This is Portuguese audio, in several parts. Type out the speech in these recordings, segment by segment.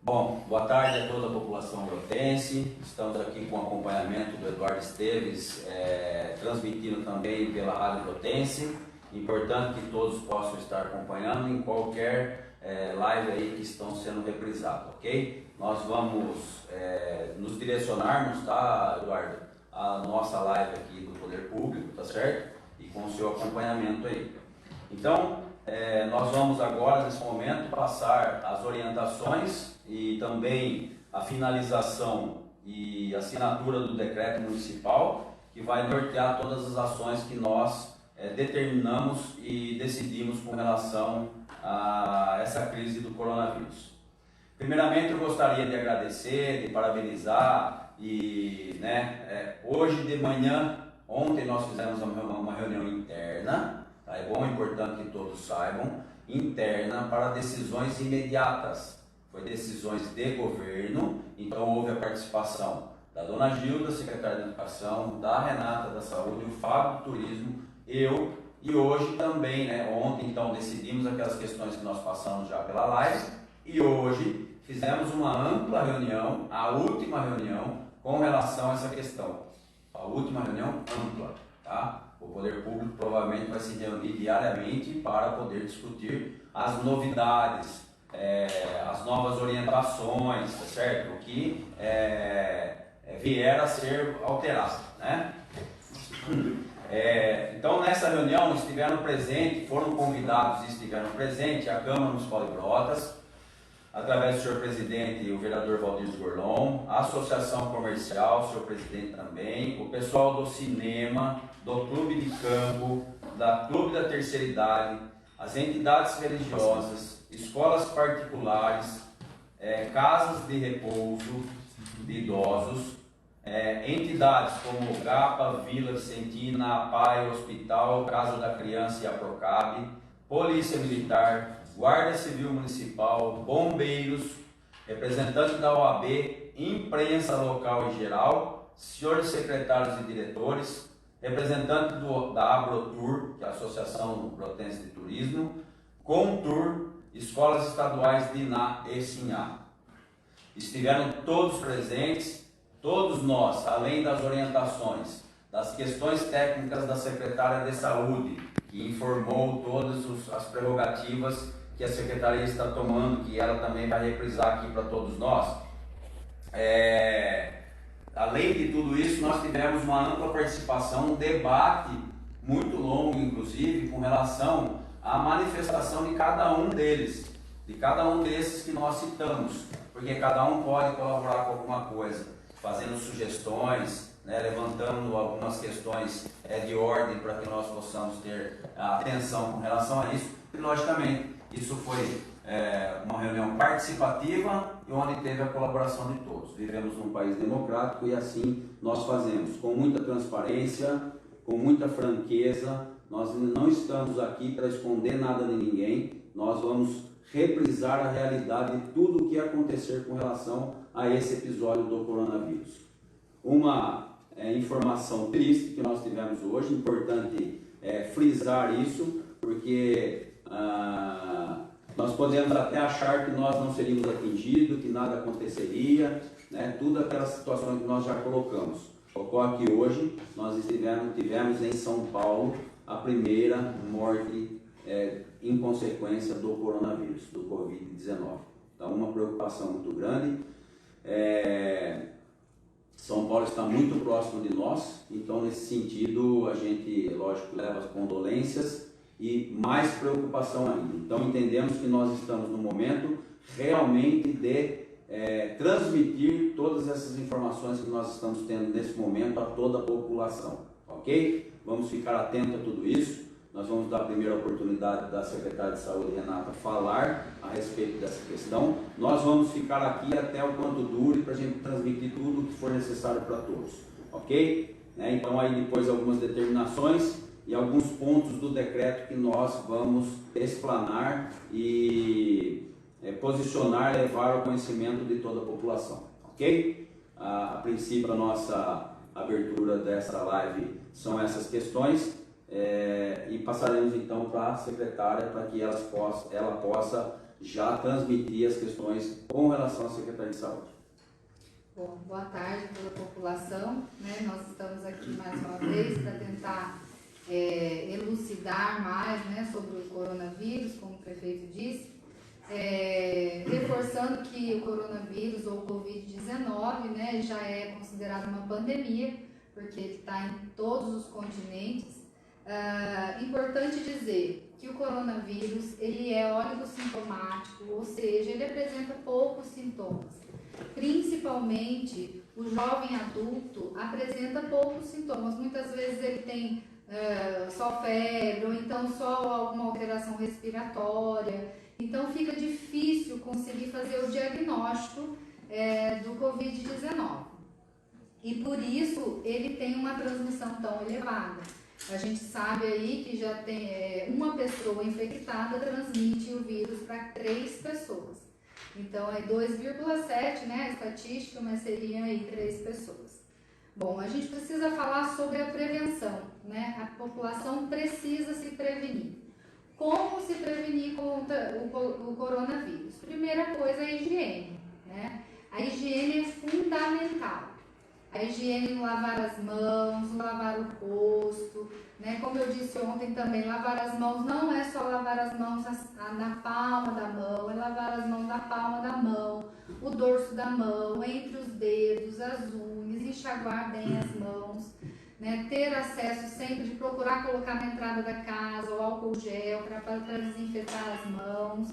Bom, boa tarde a toda a população brotense. Estamos aqui com o acompanhamento do Eduardo Esteves, transmitindo também pela Rádio Brotense. Importante que todos possam estar acompanhando em qualquer live aí que estão sendo reprisados, ok? Nós vamos nos direcionarmos, tá, Eduardo, a nossa live aqui do Poder Público, tá certo? E com o seu acompanhamento aí. Então, nós vamos agora, nesse momento, passar as orientações e também a finalização e assinatura do decreto municipal que vai nortear todas as ações que nós determinamos e decidimos com relação a essa crise do coronavírus. Primeiramente, eu gostaria de agradecer, de parabenizar e hoje de manhã, ontem nós fizemos uma reunião interna, tá? É bom, é importante que todos saibam, interna para decisões imediatas. Foi decisões de governo, então houve a participação da Dona Gilda, secretária de Educação, da Renata da Saúde, o Fábio do Turismo, eu e hoje também, ontem então decidimos aquelas questões que nós passamos já pela live e hoje fizemos uma ampla reunião, a última reunião com relação a essa questão. A última reunião ampla, tá? O Poder Público provavelmente vai se reunir diariamente para poder discutir as novidades, as novas orientações, tá certo? O que vier a ser alterado, né? Então nessa reunião estiveram presentes, foram convidados e estiveram presentes a Câmara Municipal de Brotas, através do senhor presidente, o vereador Valdir Gorlon, a Associação Comercial, o senhor presidente também, o pessoal do cinema, do Clube de Campo, da Clube da Terceira Idade, as entidades religiosas, escolas particulares, casas de repouso de idosos, entidades como o GAPA, Vila Vicentina, APAI, Hospital, Casa da Criança e a Procab, Polícia Militar, Guarda Civil Municipal, Bombeiros, representantes da OAB, imprensa local e geral, senhores secretários e diretores, representantes da Abrotur, que é a Associação Brotense de Turismo, Contur, escolas estaduais de INA e SINHA. Estiveram todos presentes, todos nós, além das orientações, das questões técnicas da secretária de Saúde, que informou todas as prerrogativas que a Secretaria está tomando, que ela também vai reprisar aqui para todos nós. Além de tudo isso, nós tivemos uma ampla participação, um debate muito longo, inclusive, com relação à manifestação de cada um deles, de cada um desses que nós citamos, porque cada um pode colaborar com alguma coisa, fazendo sugestões, levantando algumas questões de ordem para que nós possamos ter atenção com relação a isso. E, logicamente, isso foi uma reunião participativa e onde teve a colaboração de todos. Vivemos num país democrático e assim nós fazemos, com muita transparência, com muita franqueza. Nós não estamos aqui para esconder nada de ninguém, nós vamos reprisar a realidade de tudo o que acontecer com relação a esse episódio do coronavírus. Uma informação triste que nós tivemos hoje, importante frisar isso, porque nós podemos até achar que nós não seríamos atingidos, que nada aconteceria, tudo aquelas situações que nós já colocamos. Ocorre que hoje nós tivemos em São Paulo a primeira morte em consequência do coronavírus, do Covid-19. Então, uma preocupação muito grande. São Paulo está muito próximo de nós, então nesse sentido a gente, lógico, leva as condolências e mais preocupação ainda. Então entendemos que nós estamos no momento realmente de transmitir todas essas informações que nós estamos tendo nesse momento a toda a população, ok? Vamos ficar atentos a tudo isso. Nós vamos dar a primeira oportunidade da secretária de Saúde, Renata, falar a respeito dessa questão. Nós vamos ficar aqui até o quanto dure para a gente transmitir tudo o que for necessário para todos, ok? Então aí depois algumas determinações e alguns pontos do decreto que nós vamos explanar e posicionar, levar ao conhecimento de toda a população, ok? A princípio a nossa abertura dessa live são essas questões. E passaremos então para a secretária para que ela possa já transmitir as questões com relação à Secretaria de Saúde. Bom, boa tarde a toda a população, né? Nós estamos aqui mais uma vez para tentar elucidar mais, né, sobre o coronavírus, como o prefeito disse, reforçando que o coronavírus ou o Covid-19, né, já é considerado uma pandemia, porque ele está em todos os continentes. Importante dizer que o coronavírus ele é oligossintomático, ou seja, ele apresenta poucos sintomas. Principalmente o jovem adulto apresenta poucos sintomas. Muitas vezes ele tem só febre ou então só alguma alteração respiratória. Então fica difícil conseguir fazer o diagnóstico do Covid-19. E por isso ele tem uma transmissão tão elevada. A gente sabe aí que já tem uma pessoa infectada transmite o vírus para 3 pessoas. Então é 2,7, né, a estatística, mas seriam aí 3 pessoas. Bom, a gente precisa falar sobre a prevenção, né? A população precisa se prevenir. Como se prevenir contra o coronavírus? Primeira coisa, a higiene, né? A higiene é fundamental. A higiene no lavar as mãos, no lavar o rosto, né? Como eu disse ontem também, lavar as mãos não é só lavar as mãos na palma da mão, é lavar as mãos na palma da mão, o dorso da mão, entre os dedos, as unhas, enxaguar bem as mãos, né? Ter acesso sempre de procurar colocar na entrada da casa o álcool gel para desinfetar as mãos.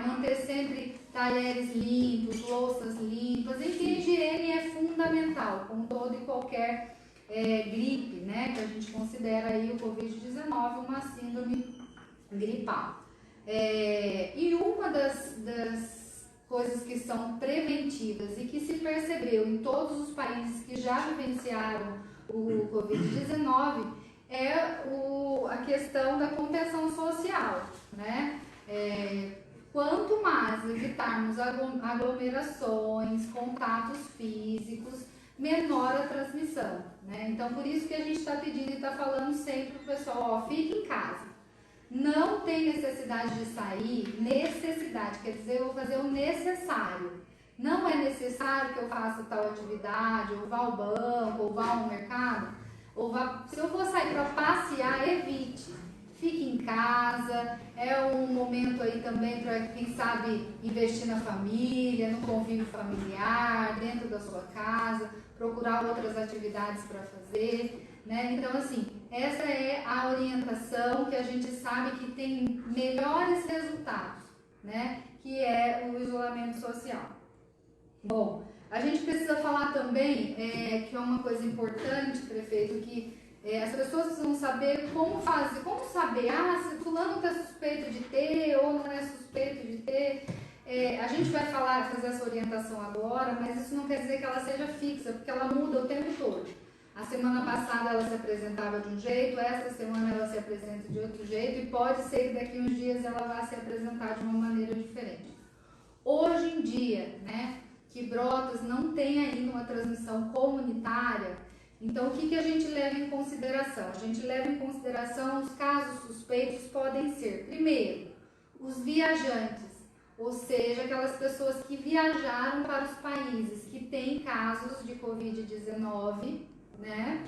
Manter sempre talheres limpos, louças limpas, enfim, a higiene é fundamental, com todo e qualquer gripe, né, que a gente considera aí o Covid-19 uma síndrome gripal. E uma das coisas que são preventivas e que se percebeu em todos os países que já vivenciaram o Covid-19 é a questão da contenção social, né? Quanto mais evitarmos aglomerações, contatos físicos, menor a transmissão, né? Então, por isso que a gente está pedindo e está falando sempre para o pessoal, fique em casa. Não tem necessidade de sair, quer dizer, eu vou fazer o necessário. Não é necessário que eu faça tal atividade, ou vá ao banco, ou vá ao mercado, se eu for sair para passear, evite. Fique em casa, é um momento aí também para, quem sabe, investir na família, no convívio familiar, dentro da sua casa, procurar outras atividades para fazer, né? Então, assim, essa é a orientação que a gente sabe que tem melhores resultados, né? Que é o isolamento social. Bom, a gente precisa falar também, que é uma coisa importante, prefeito, que as pessoas precisam saber como saber, se fulano está suspeito de ter ou não é suspeito de ter. A gente vai fazer essa orientação agora, mas isso não quer dizer que ela seja fixa, porque ela muda o tempo todo. A semana passada ela se apresentava de um jeito, essa semana ela se apresenta de outro jeito e pode ser que daqui uns dias ela vá se apresentar de uma maneira diferente. Hoje em dia, né, que Brotas não tem ainda uma transmissão comunitária, então, o que a gente leva em consideração? A gente leva em consideração os casos suspeitos podem ser, primeiro, os viajantes, ou seja, aquelas pessoas que viajaram para os países que têm casos de Covid-19, né?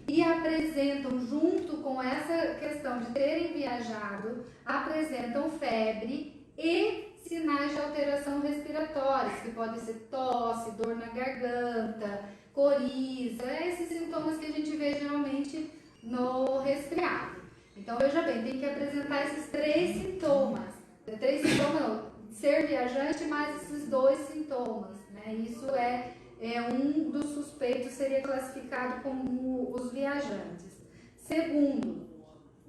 E apresentam, junto com essa questão de terem viajado, apresentam febre e sinais de alteração respiratória, que podem ser tosse, dor na garganta, coriza, esses sintomas que a gente vê geralmente no resfriado. Então, veja bem, tem que apresentar esses 3 sintomas. 3 sintomas não, ser viajante mais esses 2 sintomas, né? Isso um dos suspeitos, seria classificado como os viajantes. Segundo,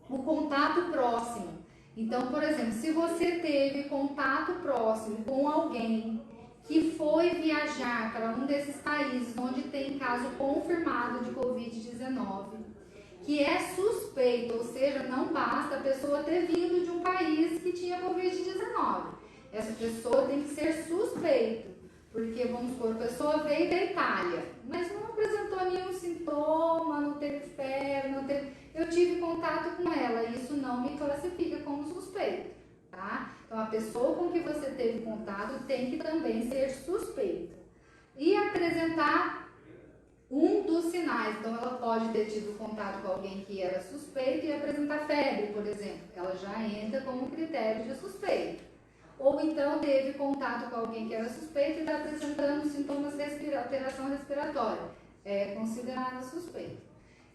o contato próximo. Então, por exemplo, se você teve contato próximo com alguém que foi viajar para um desses países onde tem caso confirmado de Covid-19, que é suspeito, ou seja, não basta a pessoa ter vindo de um país que tinha Covid-19. Essa pessoa tem que ser suspeito, porque, vamos supor, a pessoa veio da Itália, mas não apresentou nenhum sintoma, não teve febre, eu tive contato com ela, isso não me classifica como suspeito. tá? Então, a pessoa com que você teve contato tem que também ser suspeita. E apresentar um dos sinais. Então, ela pode ter tido contato com alguém que era suspeito e apresentar febre, por exemplo. Ela já entra como critério de suspeito. Ou então, teve contato com alguém que era suspeito e está apresentando sintomas de alteração respiratória. É considerada suspeita.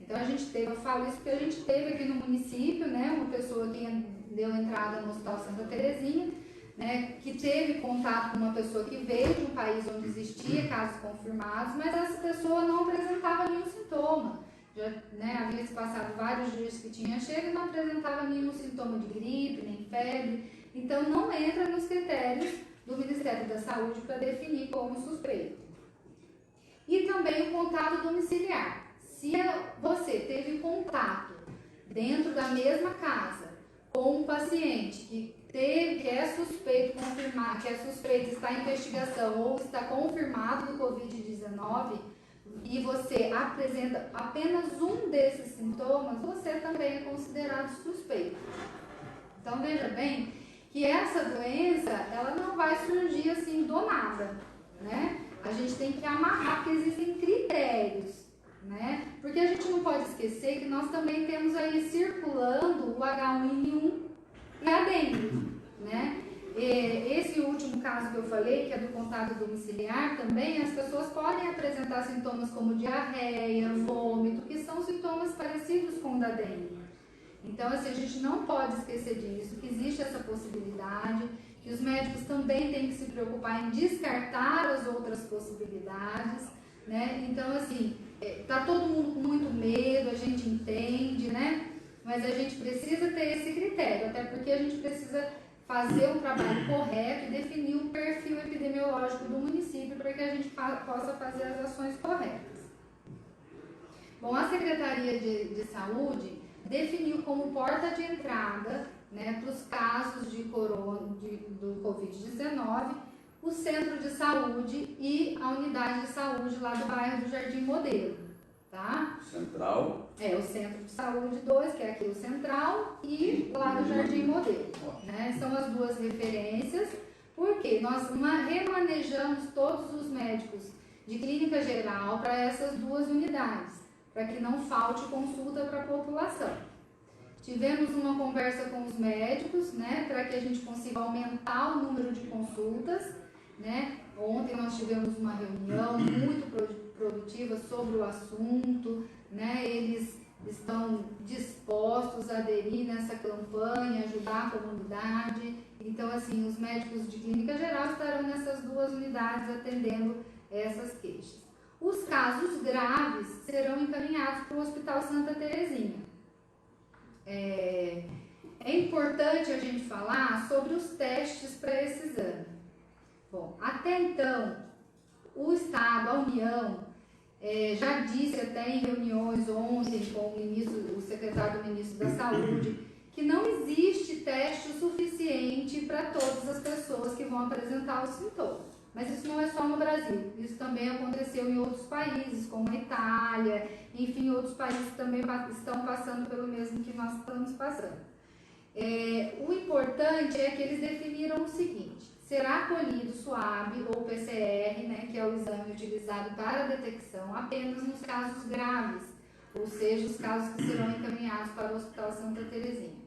Então, eu falo isso porque a gente teve aqui no município, né, uma pessoa que deu entrada no Hospital Santa Terezinha, né, que teve contato com uma pessoa que veio de um país onde existia casos confirmados, mas essa pessoa não apresentava nenhum sintoma. Já, né, havia se passado vários dias que tinha chego e não apresentava nenhum sintoma de gripe, nem febre. Então, não entra nos critérios do Ministério da Saúde para definir como suspeito. E também o contato domiciliar. Se você teve contato dentro da mesma casa com um paciente que é suspeito confirmar, que é suspeito, está em investigação ou está confirmado do Covid-19 e você apresenta apenas um desses sintomas, você também é considerado suspeito. Então veja bem que essa doença, ela não vai surgir assim do nada, né? A gente tem que amarrar porque existem critérios, né? Porque a gente não pode esquecer que nós também temos aí circulando o H1N1 e a dengue, né? Esse último caso que eu falei, que é do contato domiciliar, também as pessoas podem apresentar sintomas como diarreia, vômito, que são sintomas parecidos com o da dengue. Então, assim, a gente não pode esquecer disso, que existe essa possibilidade, que os médicos também têm que se preocupar em descartar as outras possibilidades, né? Então, assim, tá todo mundo com muito medo, a gente entende, né? Mas a gente precisa ter esse critério, até porque a gente precisa fazer um trabalho correto e definir o perfil epidemiológico do município para que a gente possa fazer as ações corretas. Bom, a Secretaria de Saúde definiu como porta de entrada, né, para os casos do Covid-19, o centro de saúde e a unidade de saúde lá do bairro do Jardim Modelo, tá? Central. O Centro de Saúde 2, que é aqui o Central, e lá do Jardim Modelo, né? São as duas referências, porque nós remanejamos todos os médicos de clínica geral para essas duas unidades, para que não falte consulta para a população. Tivemos uma conversa com os médicos, né, para que a gente consiga aumentar o número de consultas, né? Ontem nós tivemos uma reunião muito produtiva sobre o assunto, né? Eles estão dispostos a aderir nessa campanha, ajudar a comunidade. Então, assim, os médicos de clínica geral estarão nessas duas unidades atendendo essas queixas. Os casos graves serão encaminhados para o Hospital Santa Terezinha. É importante a gente falar sobre os testes para esse exame. Bom, até então, o Estado, a União, já disse até em reuniões ontem com o secretário do Ministro da Saúde, que não existe teste suficiente para todas as pessoas que vão apresentar os sintomas. Mas isso não é só no Brasil, isso também aconteceu em outros países, como a Itália, enfim, outros países também estão passando pelo mesmo que nós estamos passando. O importante é que eles definiram o seguinte: será colhido SWAB ou PCR, né, que é o exame utilizado para a detecção, apenas nos casos graves, ou seja, os casos que serão encaminhados para o Hospital Santa Terezinha.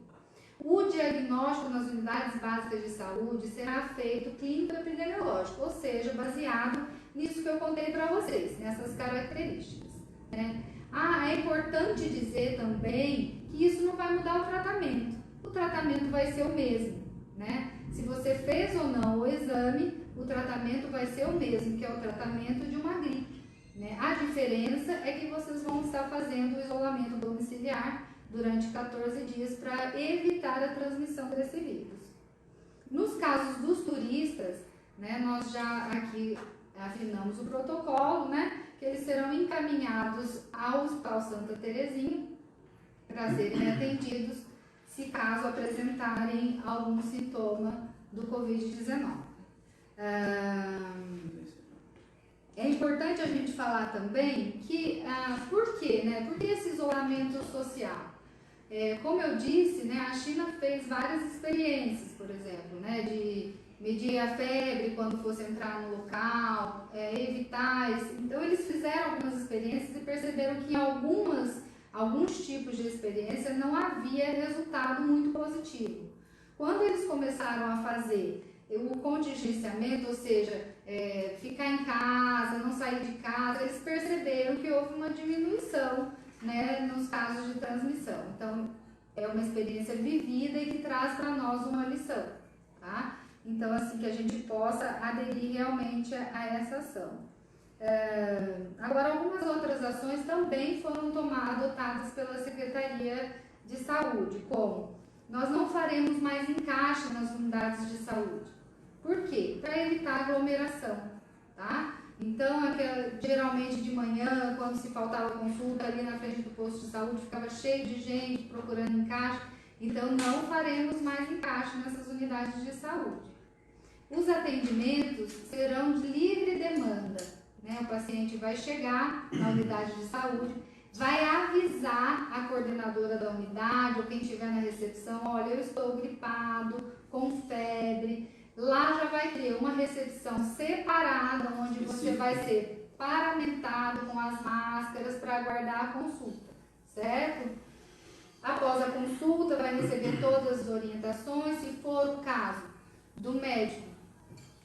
O diagnóstico nas unidades básicas de saúde será feito clínico-epidemiológico, ou seja, baseado nisso que eu contei para vocês, nessas características, né? É importante dizer também que isso não vai mudar o tratamento. O tratamento vai ser o mesmo, né? Se você fez ou não o exame, o tratamento vai ser o mesmo, que é o tratamento de uma gripe, né? A diferença é que vocês vão estar fazendo o isolamento domiciliar durante 14 dias para evitar a transmissão desse vírus. Nos casos dos turistas, né, nós já aqui afinamos o protocolo, né, que eles serão encaminhados ao Hospital Santa Terezinha para serem atendidos se caso apresentarem algum sintoma do Covid-19. É importante a gente falar também que, por quê, né? Por que esse isolamento social? Como eu disse, né, a China fez várias experiências, por exemplo, né, de medir a febre quando fosse entrar no local, evitar. Então, eles fizeram algumas experiências e perceberam que em alguns tipos de experiência não havia resultado muito positivo. Quando eles começaram a fazer o contingenciamento, ou seja, ficar em casa, não sair de casa, eles perceberam que houve uma diminuição, né, nos casos de transmissão. Então, é uma experiência vivida e que traz para nós uma lição, tá? Então, assim, que a gente possa aderir realmente a essa ação. Agora, algumas outras ações também foram adotadas pela Secretaria de Saúde, como nós não faremos mais encaixe nas unidades de saúde. Por quê? Para evitar aglomeração, tá? Então, geralmente de manhã, quando se faltava consulta, ali na frente do posto de saúde ficava cheio de gente procurando encaixe. Então, não faremos mais encaixe nessas unidades de saúde. Os atendimentos serão de livre demanda, né? O paciente vai chegar na unidade de saúde, vai avisar a coordenadora da unidade ou quem estiver na recepção: olha, eu estou gripado, com febre. Lá já vai ter uma recepção separada, onde você vai ser paramentado com as máscaras para aguardar a consulta, certo? Após a consulta, vai receber todas as orientações. Se for o caso do médico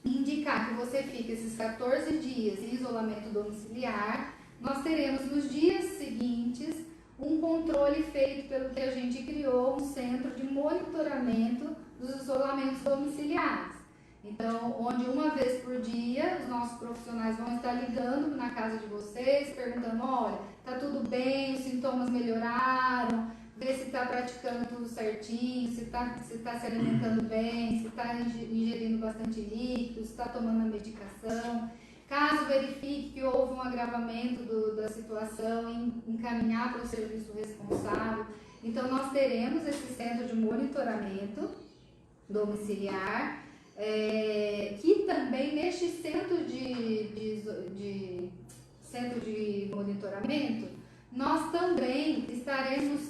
indicar que você fique esses 14 dias em isolamento domiciliar, nós teremos nos dias seguintes um controle feito pelo que a gente criou, um centro de monitoramento dos isolamentos domiciliares. Então, onde uma vez por dia os nossos profissionais vão estar ligando na casa de vocês, perguntando: olha, tá tudo bem, os sintomas melhoraram, ver se está praticando tudo certinho, se está se alimentando bem, se está ingerindo bastante líquido, se está tomando a medicação. Caso verifique que houve um agravamento da situação, encaminhar para o serviço responsável. Então, nós teremos esse centro de monitoramento domiciliar, que também neste centro de monitoramento, nós também estaremos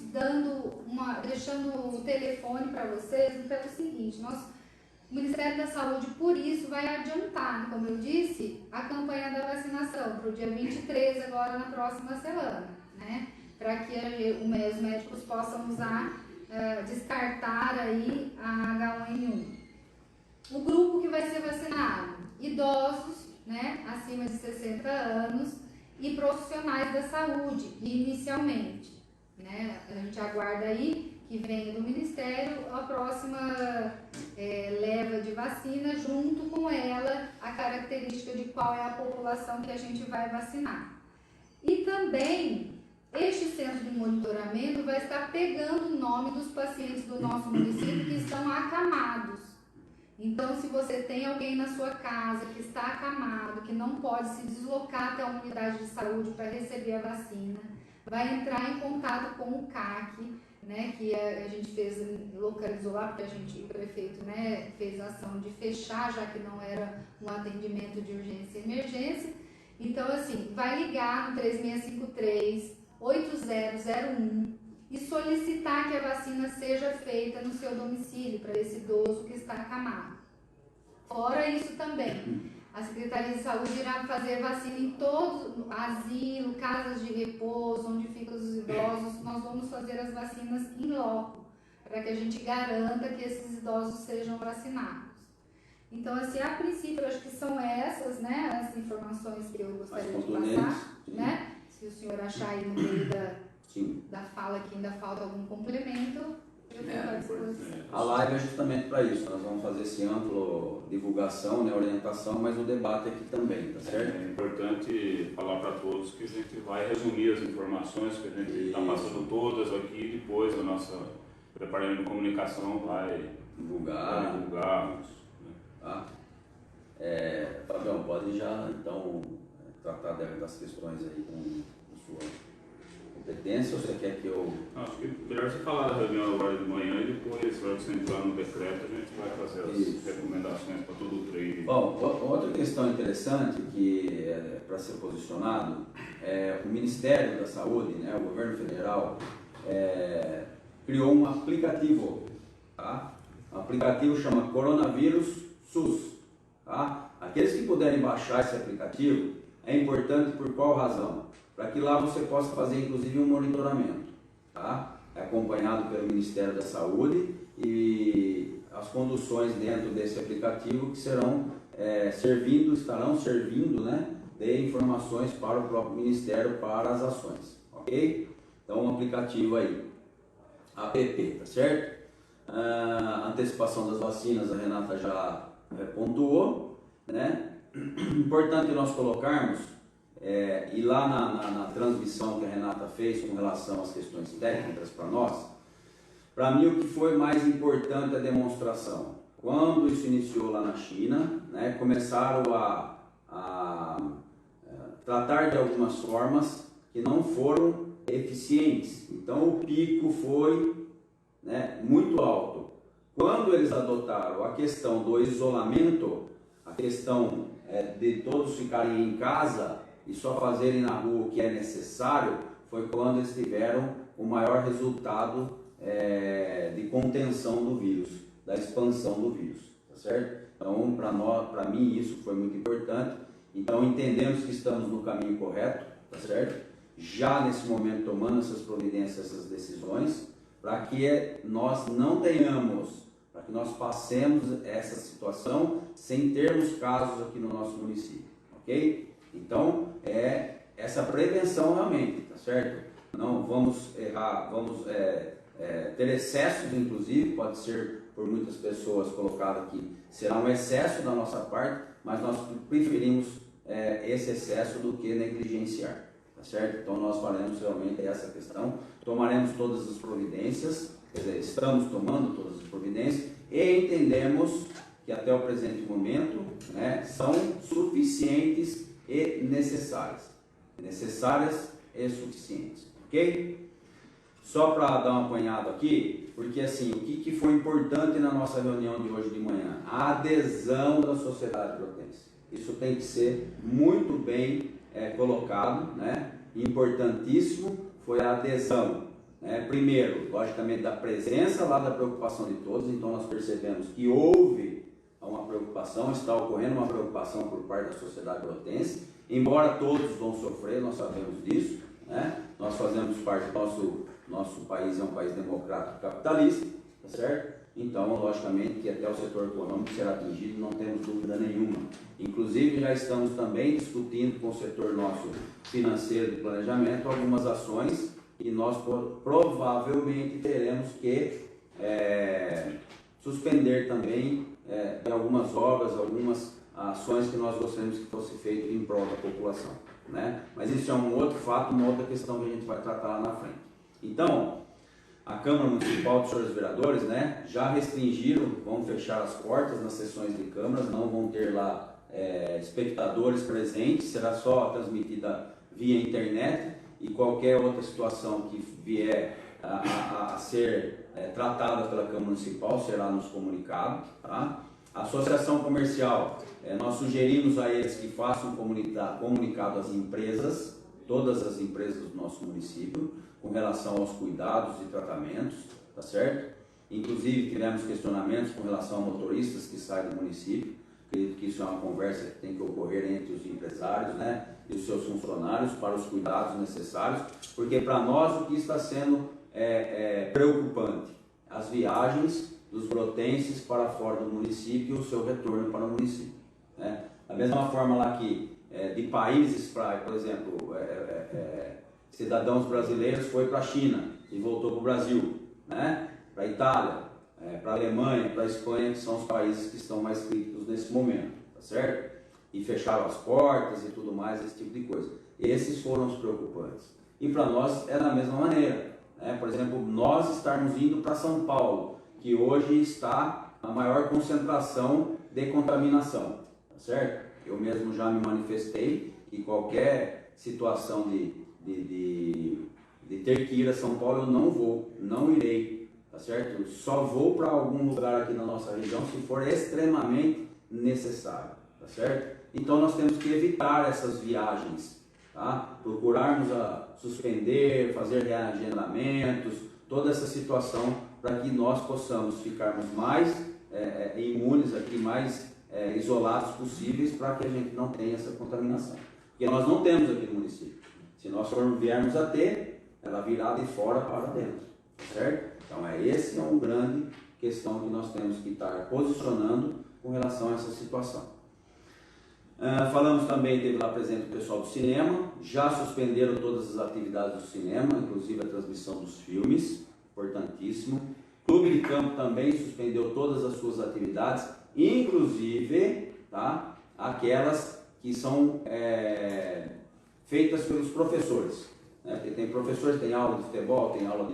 deixando o telefone para vocês pelo seguinte: o Ministério da Saúde, por isso, vai adiantar, como eu disse, a campanha da vacinação para o dia 23, agora na próxima semana, né? Para que os médicos possam descartar aí a H1N1. O grupo que vai ser vacinado: idosos, né, acima de 60 anos e profissionais da saúde, inicialmente, né? A gente aguarda aí que venha do Ministério a próxima leva de vacina, junto com ela a característica de qual é a população que a gente vai vacinar. E também este centro de monitoramento vai estar pegando o nome dos pacientes do nosso município que estão acamados. Então, se você tem alguém na sua casa que está acamado, que não pode se deslocar até a unidade de saúde para receber a vacina, vai entrar em contato com o CAC, né, que a gente localizou lá, porque o prefeito, né, fez a ação de fechar, já que não era um atendimento de urgência e emergência. Então, assim, vai ligar no 3653-8001 e solicitar que a vacina seja feita no seu domicílio para esse idoso que está acamado. Fora isso também, a Secretaria de Saúde irá fazer vacina em todos, asilo, casas de repouso, onde ficam os idosos. Nós vamos fazer as vacinas em loco, para que a gente garanta que esses idosos sejam vacinados. Então, assim, a princípio, eu acho que são essas, né, as informações que eu gostaria de passar, né? Se o senhor achar aí no meio da fala que ainda falta algum complemento, eu fico à disposição. A live é justamente para isso. Nós vamos fazer esse amplo divulgação, né, orientação, mas o debate aqui também, tá certo? É importante falar para todos que a gente vai resumir as informações que a gente está passando todas aqui, e depois a nossa departamento de comunicação vai divulgar. Né? Tá? Fabião, pode já então tratar das questões aí com sua competência, ou você quer que eu... Acho que melhor você falar da reunião agora de manhã e depois, na hora que você entrar no decreto, a gente vai fazer as recomendações para todo o treino. Bom, outra questão interessante que para ser posicionado, o Ministério da Saúde, né, o governo federal, criou um aplicativo, tá? O aplicativo chama Coronavírus SUS, tá? Aqueles que puderem baixar esse aplicativo, é importante por qual razão? Para que lá você possa fazer inclusive um monitoramento, tá? É acompanhado pelo Ministério da Saúde e as conduções dentro desse aplicativo que estarão servindo, né, de informações para o próprio Ministério para as ações, ok? Então um aplicativo aí, app, tá certo? Antecipação das vacinas, a Renata já pontuou, né? Importante nós colocarmos, e lá na transmissão que a Renata fez com relação às questões técnicas para nós, para mim o que foi mais importante é a demonstração. Quando isso iniciou lá na China, né, começaram a tratar de algumas formas que não foram eficientes. Então o pico foi, né, muito alto. Quando eles adotaram a questão do isolamento, a questão de todos ficarem em casa e só fazerem na rua o que é necessário, foi quando eles tiveram o maior resultado de contenção do vírus, da expansão do vírus, tá certo? Então, para mim, isso foi muito importante. Então, entendemos que estamos no caminho correto, tá certo? Já nesse momento tomando essas providências, essas decisões, para que nós não tenhamos, para que nós passemos essa situação sem termos casos aqui no nosso município, ok? Então, essa prevenção realmente, tá certo? Não vamos errar, vamos ter excessos, inclusive, pode ser por muitas pessoas colocado aqui, será um excesso da nossa parte, mas nós preferimos esse excesso do que negligenciar, tá certo? Então nós faremos realmente essa questão, tomaremos todas as providências, quer dizer, estamos tomando todas as providências e entendemos que até o presente momento, né, são suficientes e necessárias e suficientes, ok? Só para dar um apanhado aqui, porque assim, o que foi importante na nossa reunião de hoje de manhã? A adesão da sociedade brotense. Isso tem que ser muito bem colocado, né? Importantíssimo foi a adesão, né? Primeiro, logicamente, da presença lá, da preocupação de todos. Então nós percebemos que houve uma preocupação, está ocorrendo uma preocupação por parte da sociedade brotense, embora todos vão sofrer, nós sabemos disso, né? Nós fazemos parte do nosso país, é um país democrático capitalista, tá certo? Então, logicamente, que até o setor econômico será atingido, não temos dúvida nenhuma. Inclusive, já estamos também discutindo com o setor nosso financeiro de planejamento algumas ações e nós provavelmente teremos que suspender também algumas obras, algumas ações que nós gostaríamos que fosse feito em prol da população, né? Mas isso é um outro fato, uma outra questão que a gente vai tratar lá na frente. Então, a Câmara Municipal dos Senhores Vereadores, né, já restringiram, vão fechar as portas nas sessões de câmaras, não vão ter lá espectadores presentes, será só transmitida via internet e qualquer outra situação que vier a ser tratada pela Câmara Municipal será nos comunicado, tá? A Associação Comercial, nós sugerimos a eles que façam comunicado às empresas, todas as empresas do nosso município, com relação aos cuidados e tratamentos, tá certo? Inclusive tivemos questionamentos com relação a motoristas que saem do município. Acredito que isso é uma conversa que tem que ocorrer entre os empresários, né, e os seus funcionários para os cuidados necessários, porque para nós o que está sendo preocupante, as viagens dos brotenses para fora do município e o seu retorno para o município, né? Da mesma forma lá que de países, por exemplo, cidadãos brasileiros foi para a China e voltou para o Brasil, né? Para a Itália, para a Alemanha, para a Espanha, que são os países que estão mais críticos nesse momento, tá certo? E fecharam as portas e tudo mais, esse tipo de coisa. Esses foram os preocupantes. E para nós é da mesma maneira, né? Por exemplo, nós estarmos indo para São Paulo, que hoje está a maior concentração de contaminação, tá certo? Eu mesmo já me manifestei e qualquer situação de ter que ir a São Paulo eu não vou, não irei, tá certo? Só vou para algum lugar aqui na nossa região se for extremamente necessário, tá certo? Então nós temos que evitar essas viagens, tá? Procurarmos suspender, fazer reagendamentos, toda essa situação para que nós possamos ficarmos mais imunes aqui, mais isolados possíveis, para que a gente não tenha essa contaminação. Porque nós não temos aqui no município. Se nós viermos a ter, ela virá de fora para dentro, certo? Então esse é uma grande questão que nós temos que estar posicionando com relação a essa situação. Falamos também, teve lá presente o pessoal do cinema, já suspenderam todas as atividades do cinema, inclusive a transmissão dos filmes, importantíssimo. Clube de campo também suspendeu todas as suas atividades, inclusive, tá, aquelas que são feitas pelos professores, né? Porque tem professores, tem aula de futebol, tem aula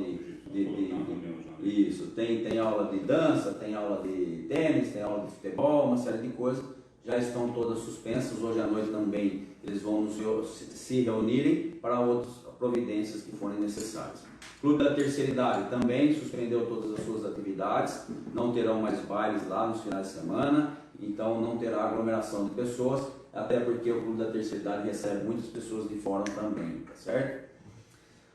isso, tem aula de dança, tem aula de tênis, tem aula de futebol, uma série de coisas. Já estão todas suspensas. Hoje à noite também eles vão se reunirem para outras providências que forem necessárias. Clube da Terceira Idade também suspendeu todas as suas atividades, não terão mais bailes lá nos finais de semana, então não terá aglomeração de pessoas, até porque o Clube da Terceira Idade recebe muitas pessoas de fora também, tá certo?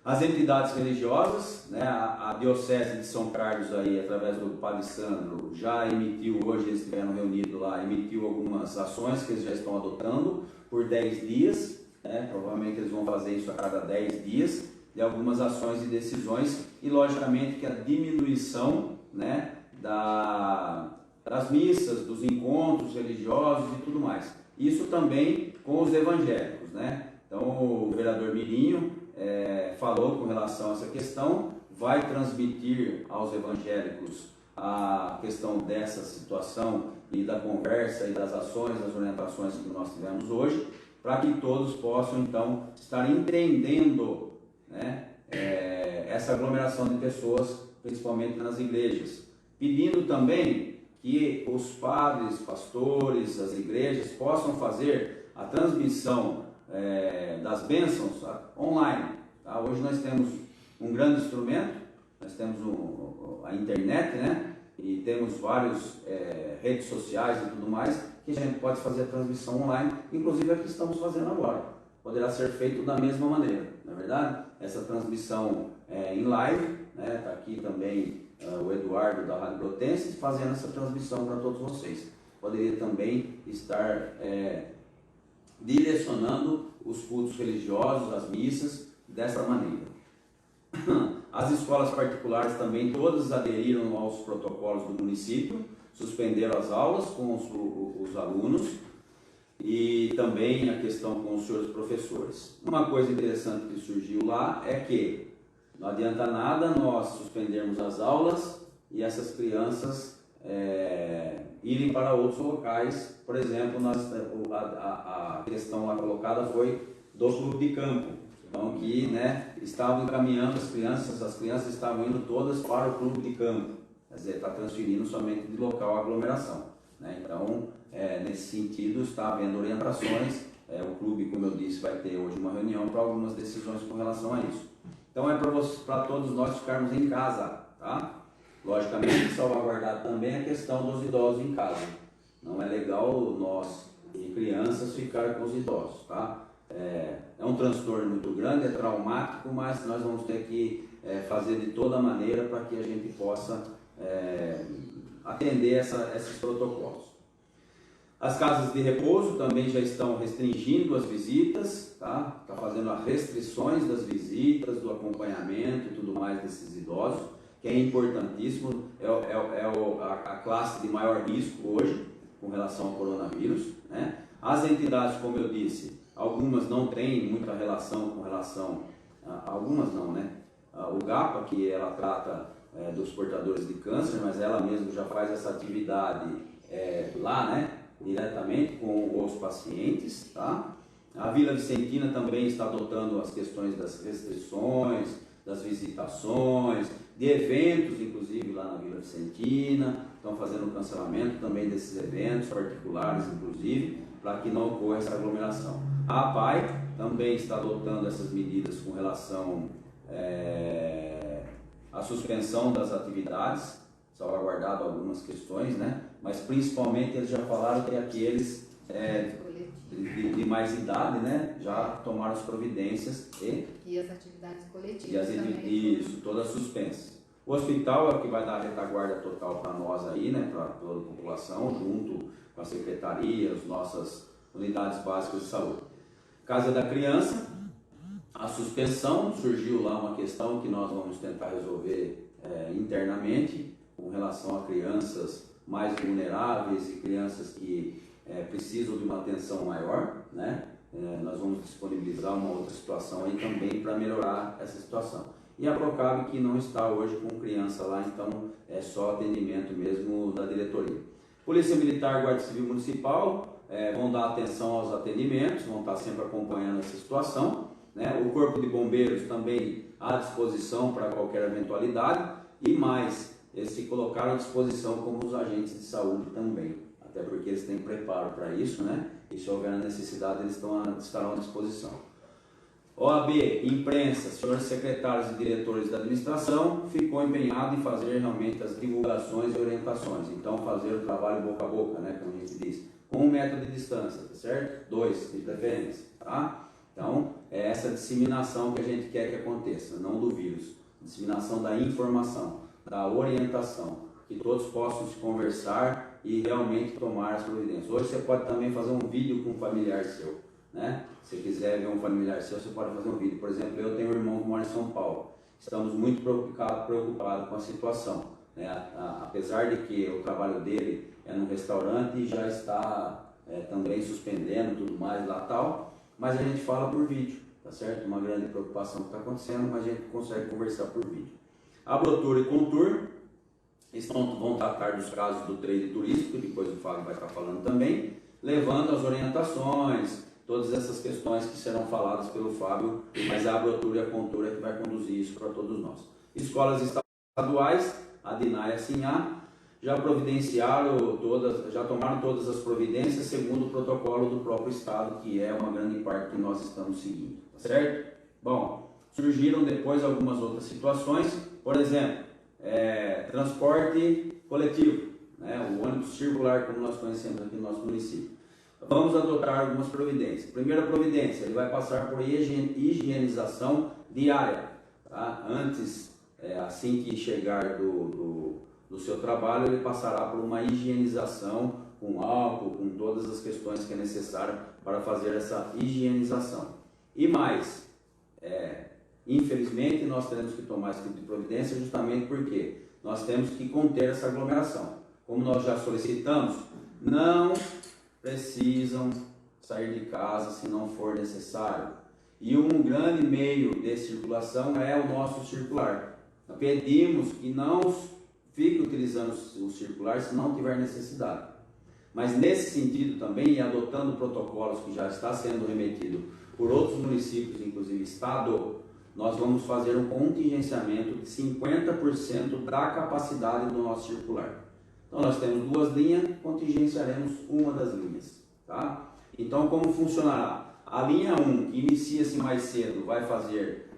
As entidades religiosas, né, a Diocese de São Carlos, aí, através do Padre Sandro, já emitiu, hoje eles estiveram reunidos lá, emitiu algumas ações que eles já estão adotando por 10 dias, né, provavelmente eles vão fazer isso a cada 10 dias, de algumas ações e decisões, e logicamente que a diminuição, né, das missas, dos encontros religiosos e tudo mais. Isso também com os evangélicos, né? Então o vereador Mirinho falou com relação a essa questão, vai transmitir aos evangélicos a questão dessa situação e da conversa e das ações, das orientações que nós tivemos hoje, para que todos possam então estar entendendo, né, essa aglomeração de pessoas, principalmente nas igrejas, pedindo também que os padres, pastores, as igrejas possam fazer a transmissão das bênçãos online. Tá? Hoje nós temos um grande instrumento, nós temos a internet, né? E temos várias redes sociais e tudo mais, que a gente pode fazer a transmissão online, inclusive a que estamos fazendo agora. Poderá ser feito da mesma maneira, não é verdade? Essa transmissão em live, né? Está aqui também o Eduardo da Rádio Brotense fazendo essa transmissão para todos vocês. Poderia também estar direcionando os cultos religiosos, as missas, dessa maneira. As escolas particulares também todas aderiram aos protocolos do município, suspenderam as aulas com os alunos e também a questão com os senhores professores. Uma coisa interessante que surgiu lá é que não adianta nada nós suspendermos as aulas e essas crianças irem para outros locais. Por exemplo, a questão lá colocada foi do clube de campo. Então, que, né, estavam encaminhando as crianças estavam indo todas para o clube de campo. Quer dizer, está transferindo somente de local a aglomeração. Né? Então, nesse sentido, está havendo orientações. O clube, como eu disse, vai ter hoje uma reunião para algumas decisões com relação a isso. Então, para todos nós ficarmos em casa, tá? Logicamente, salvaguardar também a questão dos idosos em casa. Não é legal nós, e crianças, ficar com os idosos, tá? É um transtorno muito grande, é traumático, mas nós vamos ter que fazer de toda maneira para que a gente possa atender esses protocolos. As casas de repouso também já estão restringindo as visitas, tá? Está fazendo as restrições das visitas, do acompanhamento e tudo mais desses idosos, que é importantíssimo, a classe de maior risco hoje com relação ao coronavírus, né? As entidades, como eu disse, algumas não têm muita relação com relação, algumas não, né? O GAPA, que ela trata dos portadores de câncer, mas ela mesma já faz essa atividade lá, né? Diretamente com os pacientes, tá? A Vila Vicentina também está adotando as questões das restrições, das visitações, de eventos, inclusive lá na Vila Vicentina, estão fazendo o cancelamento também desses eventos particulares, inclusive, para que não ocorra essa aglomeração. A APAI também está adotando essas medidas com relação à suspensão das atividades, salvaguardado algumas questões, né? Mas principalmente eles já falaram que aqueles coletivas. de mais idade, né, já tomaram as providências E as atividades e coletivas também. Isso, todas suspensas. O hospital é o que vai dar a retaguarda total para nós aí, né, para toda a população, junto com a secretaria, as nossas unidades básicas de saúde. Casa da Criança, a suspensão, surgiu lá uma questão que nós vamos tentar resolver internamente, com relação a crianças mais vulneráveis e crianças que precisam de uma atenção maior, né? Nós vamos disponibilizar uma outra situação aí também para melhorar essa situação. E a Procab, que não está hoje com criança lá, então é só atendimento mesmo da diretoria. Polícia Militar, Guarda Civil Municipal vão dar atenção aos atendimentos, vão estar sempre acompanhando essa situação, né? O Corpo de Bombeiros também à disposição para qualquer eventualidade e mais, eles se colocaram à disposição como os agentes de saúde também, até porque eles têm preparo para isso, né? E se houver a necessidade, eles estarão à disposição. OAB, imprensa, senhores secretários e diretores da administração, ficou empenhado em fazer realmente as divulgações e orientações. Então, fazer o trabalho boca a boca, né, como a gente diz, com 1 metro de distância, tá certo? 2, de preferência, tá? Então, é essa disseminação que a gente quer que aconteça, não do vírus. Disseminação da informação, da orientação, que todos possam se conversar e realmente tomar as providências. Hoje você pode também fazer um vídeo com um familiar seu, né? Se quiser ver um familiar seu, você pode fazer um vídeo. Por exemplo, eu tenho um irmão que mora em São Paulo. Estamos muito preocupados com a situação, né? Apesar de que o trabalho dele é num restaurante e já está também suspendendo tudo mais lá tal, mas a gente fala por vídeo, tá certo? Uma grande preocupação que está acontecendo, mas a gente consegue conversar por vídeo. A Brotur e Contur vão tratar dos casos do trade turístico, depois o Fábio vai estar falando também, levando as orientações, todas essas questões que serão faladas pelo Fábio, mas a Brotur e a Contur é que vai conduzir isso para todos nós. Escolas estaduais, a DINA e a SINHA, já providenciaram já tomaram todas as providências segundo o protocolo do próprio Estado, que é uma grande parte que nós estamos seguindo, tá certo? Bom, surgiram depois algumas outras situações, por exemplo, transporte coletivo, né? O ônibus circular, como nós conhecemos aqui no nosso município. Vamos adotar algumas providências. Primeira providência, ele vai passar por higienização diária, tá? Antes, assim que chegar do seu trabalho, ele passará por uma higienização com álcool, com todas as questões que é necessário para fazer essa higienização. E mais, infelizmente, nós temos que tomar esse tipo de providência justamente porque nós temos que conter essa aglomeração. Como nós já solicitamos, não precisam sair de casa se não for necessário. E um grande meio de circulação é o nosso circular. Nós pedimos que não fique utilizando o circular se não tiver necessidade. Mas nesse sentido também, e adotando protocolos que já está sendo remetido por outros municípios, inclusive Estado, nós vamos fazer um contingenciamento de 50% da capacidade do nosso circular. Então nós temos 2 linhas, contingenciaremos uma das linhas, tá? Então como funcionará? A linha 1, que inicia-se mais cedo, vai fazer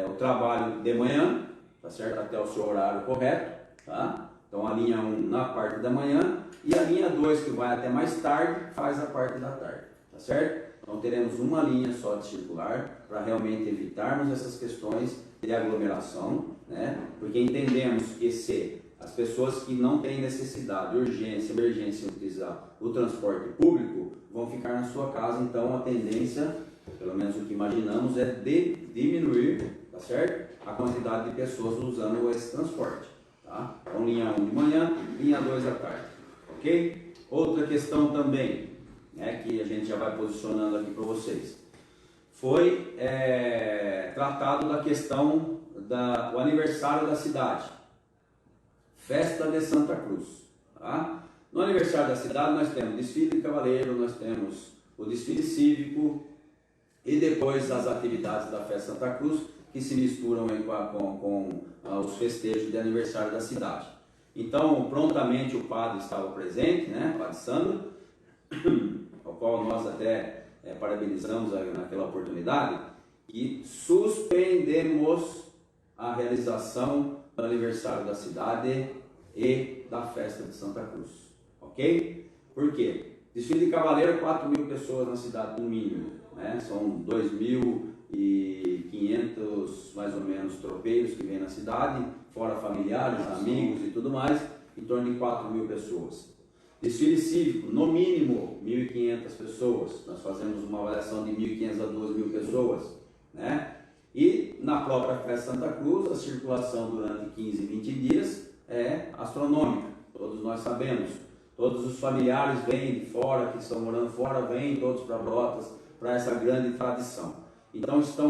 o trabalho de manhã, tá certo? Até o seu horário correto, tá? Então a linha 1 na parte da manhã e a linha 2, que vai até mais tarde, faz a parte da tarde, tá certo? Então teremos uma linha só de circular para realmente evitarmos essas questões de aglomeração, né? Porque entendemos que se as pessoas que não têm necessidade, urgência, emergência em utilizar o transporte público vão ficar na sua casa, então a tendência, pelo menos o que imaginamos, é de diminuir, tá certo? A quantidade de pessoas usando esse transporte, tá? Então linha 1 de manhã, linha 2 à tarde, ok? Outra questão também, né, que a gente já vai posicionando aqui para vocês, foi tratado da questão do aniversário da cidade. Festa de Santa Cruz, tá? No aniversário da cidade nós temos desfile de cavaleiro, nós temos o desfile cívico e depois as atividades da Festa Santa Cruz que se misturam aí com os festejos de aniversário da cidade. Então, prontamente o padre estava presente, né, o padre Sandro, ao qual nós até parabenizamos naquela oportunidade, e suspendemos a realização do aniversário da cidade e da festa de Santa Cruz, ok? Por quê? Desfile de cavaleiro, 4.000 pessoas na cidade, no mínimo, né? São 2.500, mais ou menos, tropeiros que vêm na cidade, fora familiares, amigos e tudo mais, em torno de 4.000 pessoas. Desfile cívico, no mínimo 1.500 pessoas, nós fazemos uma avaliação de 1.500 a 2.000 pessoas, né? E na própria Festa Santa Cruz, a circulação durante 15, 20 dias é astronômica, todos nós sabemos. Todos os familiares vêm de fora, que estão morando fora, vêm todos para Brotas, para essa grande tradição. Então está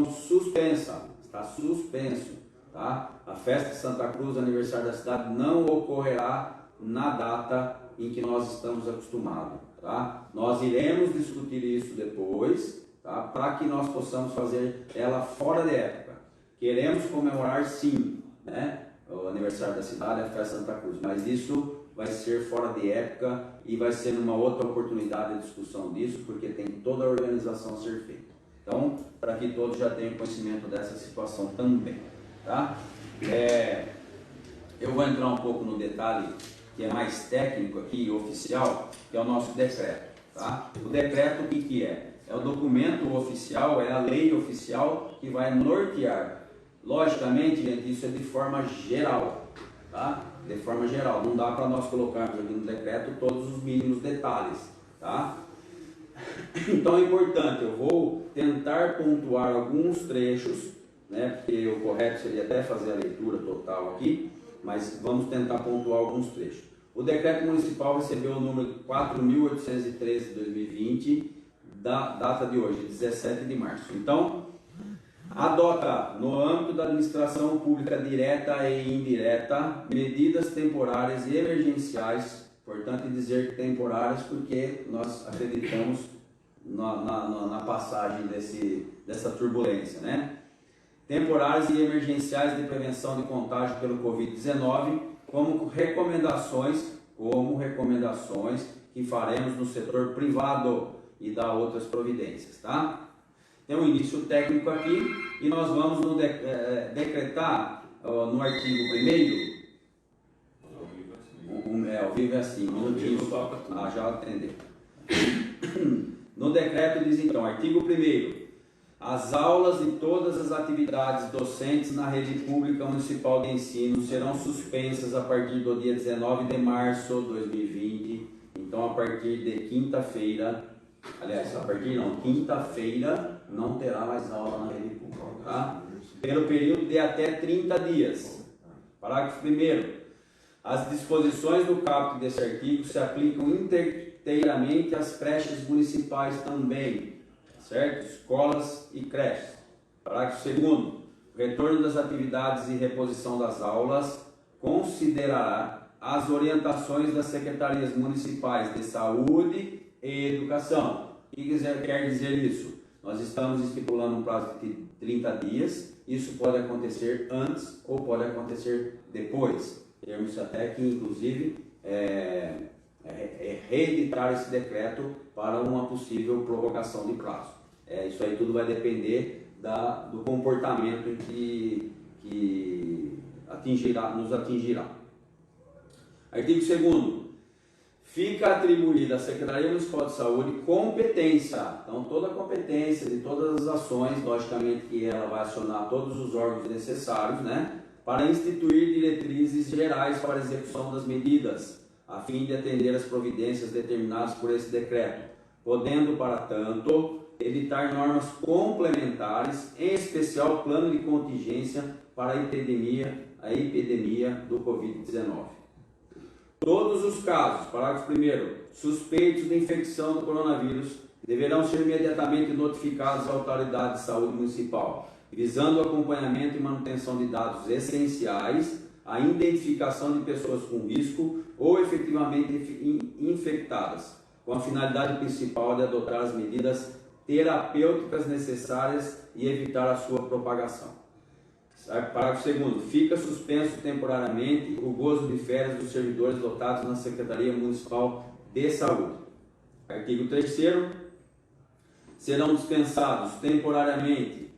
suspenso, tá? A Festa de Santa Cruz, aniversário da cidade, não ocorrerá na data em que nós estamos acostumados, tá? Nós iremos discutir isso depois, tá? Para que nós possamos fazer ela fora de época. Queremos comemorar sim, né? O aniversário da cidade, a Festa de Santa Cruz, mas isso vai ser fora de época e vai ser numa outra oportunidade de discussão disso, porque tem toda a organização a ser feita. Então, para que todos já tenham conhecimento dessa situação também, tá? Eu vou entrar um pouco no detalhe que é mais técnico aqui, oficial, que é o nosso decreto, tá? O decreto, o que é? É o documento oficial, é a lei oficial que vai nortear. Logicamente, gente, isso é de forma geral, tá? De forma geral, não dá para nós colocarmos aqui no decreto todos os mínimos detalhes, tá? Então é importante, eu vou tentar pontuar alguns trechos, né? Porque o correto seria até fazer a leitura total aqui, mas vamos tentar pontuar alguns trechos. O decreto municipal recebeu o número 4.813 de 2020, da data de hoje, 17 de março. Então, adota, no âmbito da administração pública direta e indireta, medidas temporárias e emergenciais, importante dizer temporárias porque nós acreditamos na passagem dessa turbulência, né? Temporárias e emergenciais de prevenção de contágio pelo Covid-19, como recomendações que faremos no setor privado e dar outras providências, tá? Tem um início técnico aqui e nós vamos decretar no artigo 1º. Ao vivo é assim, um minutinho. Já atendeu. No decreto diz então, artigo 1º. As aulas e todas as atividades docentes na rede pública municipal de ensino serão suspensas a partir do dia 19 de março de 2020. Então, a partir de quinta-feira, quinta-feira não terá mais aula na rede pública, tá? Pelo período de até 30 dias. Parágrafo 1º. As disposições do caput desse artigo se aplicam inteiramente às creches municipais também, certo? Escolas e creches. Parágrafo 2º. O retorno das atividades e reposição das aulas considerará as orientações das secretarias municipais de saúde e educação. O que quer dizer isso? Nós estamos estipulando um prazo de 30 dias. Isso pode acontecer antes ou pode acontecer depois. Temos até que, inclusive, reeditar esse decreto para uma possível prorrogação de prazo. Isso aí tudo vai depender do comportamento que nos atingirá. Artigo 2º. Fica atribuída à Secretaria Municipal de Saúde competência, então toda a competência de todas as ações, logicamente que ela vai acionar todos os órgãos necessários, né, para instituir diretrizes gerais para a execução das medidas, a fim de atender às providências determinadas por esse decreto, podendo, para tanto, editar normas complementares, em especial plano de contingência para a epidemia do Covid-19. Todos os casos, parágrafo 1º, suspeitos de infecção do coronavírus deverão ser imediatamente notificados à autoridade de saúde municipal, visando o acompanhamento e manutenção de dados essenciais, a identificação de pessoas com risco ou efetivamente infectadas, com a finalidade principal de adotar as medidas terapêuticas necessárias e evitar a sua propagação. Parágrafo 2º. Fica suspenso temporariamente o gozo de férias dos servidores lotados na Secretaria Municipal de Saúde. Artigo 3º. Serão dispensados temporariamente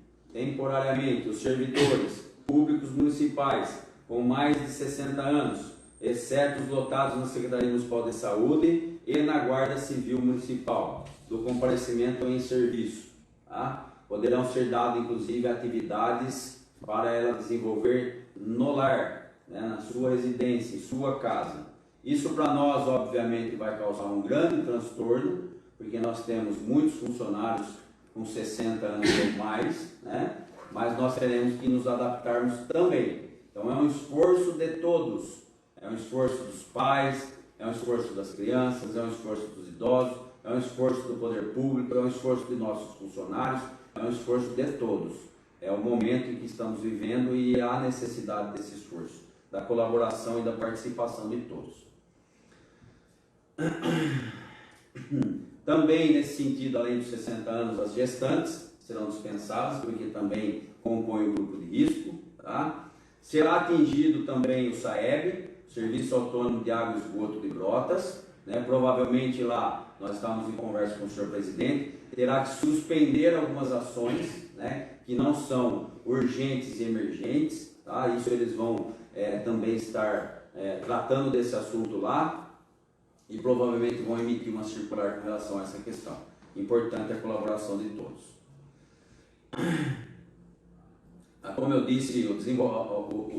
os servidores públicos municipais com mais de 60 anos, exceto os lotados na Secretaria Municipal de Saúde e na Guarda Civil Municipal, do comparecimento em serviço. Tá? Poderão ser dadas, inclusive, atividades para ela desenvolver no lar, né, na sua residência, em sua casa. Isso para nós, obviamente, vai causar um grande transtorno, porque nós temos muitos funcionários com 60 anos ou mais, né? Mas nós teremos que nos adaptarmos também. Então é um esforço de todos, é um esforço dos pais, é um esforço das crianças, é um esforço dos idosos, é um esforço do poder público, é um esforço de nossos funcionários, é um esforço de todos. É o momento em que estamos vivendo e há necessidade desse esforço, da colaboração e da participação de todos. Também nesse sentido, além dos 60 anos, as gestantes serão dispensadas, porque também compõem o grupo de risco. Tá? Será atingido também o SAEB, Serviço Autônomo de Água e Esgoto de Brotas, né? Provavelmente lá, nós estamos em conversa com o senhor presidente, terá que suspender algumas ações, né? Que não são urgentes e emergentes. Tá? Isso eles vão também estar tratando desse assunto lá, e provavelmente vão emitir uma circular com relação a essa questão. Importante a colaboração de todos. Como eu disse, os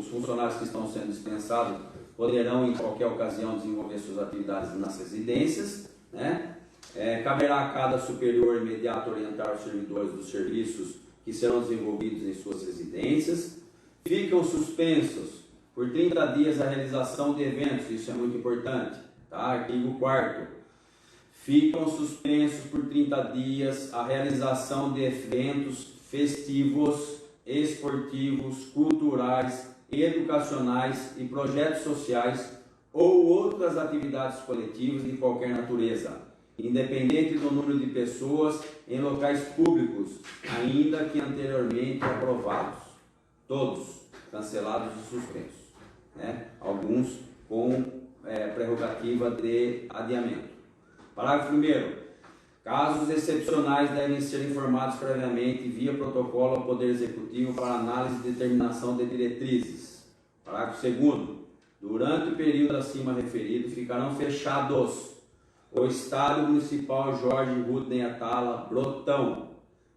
funcionários que estão sendo dispensados poderão, em qualquer ocasião, desenvolver suas atividades nas residências, né? Caberá a cada superior imediato orientar os servidores dos serviços que serão desenvolvidos em suas residências. Ficam suspensos por 30 dias a realização de eventos, isso é muito importante. Tá? Artigo 4º. Ficam suspensos por 30 dias a realização de eventos festivos, esportivos, culturais, educacionais e projetos sociais ou outras atividades coletivas de qualquer natureza, independente do número de pessoas em locais públicos, ainda que anteriormente aprovados. Todos cancelados e suspensos, né? Alguns com prerrogativa de adiamento. Parágrafo 1º. Casos excepcionais devem ser informados previamente via protocolo ao Poder Executivo para análise e determinação de diretrizes. Parágrafo 2º. Durante o período acima referido, ficarão fechados o Estádio Municipal Jorge Rudney Atala Brotão,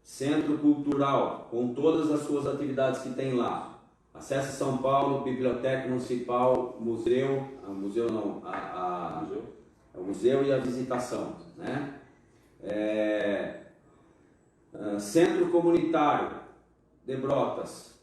Centro Cultural, com todas as suas atividades que tem lá, Acesse São Paulo, Biblioteca Municipal, Museu o Museu e a Visitação, né? Centro Comunitário de Brotas,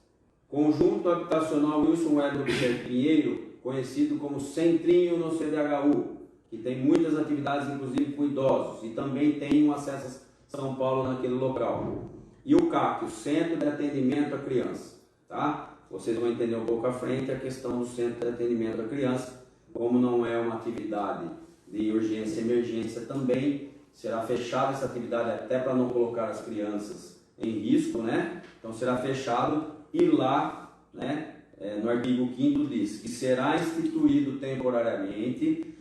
Conjunto Habitacional Wilson Edro Pinheiro, conhecido como Centrinho no CDHU, que tem muitas atividades, inclusive com idosos, e também tem um acesso a São Paulo naquele local. E o CAC, o Centro de Atendimento à Criança, tá? Vocês vão entender um pouco à frente a questão do Centro de Atendimento à Criança, como não é uma atividade de urgência e emergência, também será fechada essa atividade até para não colocar as crianças em risco, né? Então será fechado e lá, né, no artigo 5º diz que será instituído temporariamente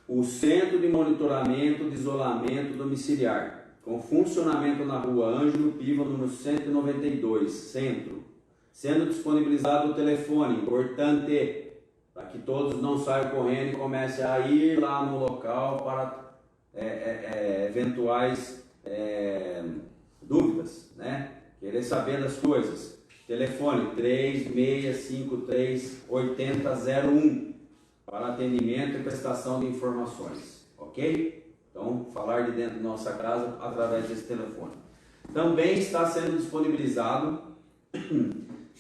o Centro de Monitoramento de Isolamento Domiciliar, com funcionamento na Rua Ângelo Piva, número 192, Centro, sendo disponibilizado o telefone, importante, para que todos não saiam correndo e comecem a ir lá no local para eventuais dúvidas, né? Querer saber das coisas. Telefone 3653-8001 para atendimento e prestação de informações, ok? Então, falar de dentro da nossa casa através desse telefone. Também está sendo disponibilizado,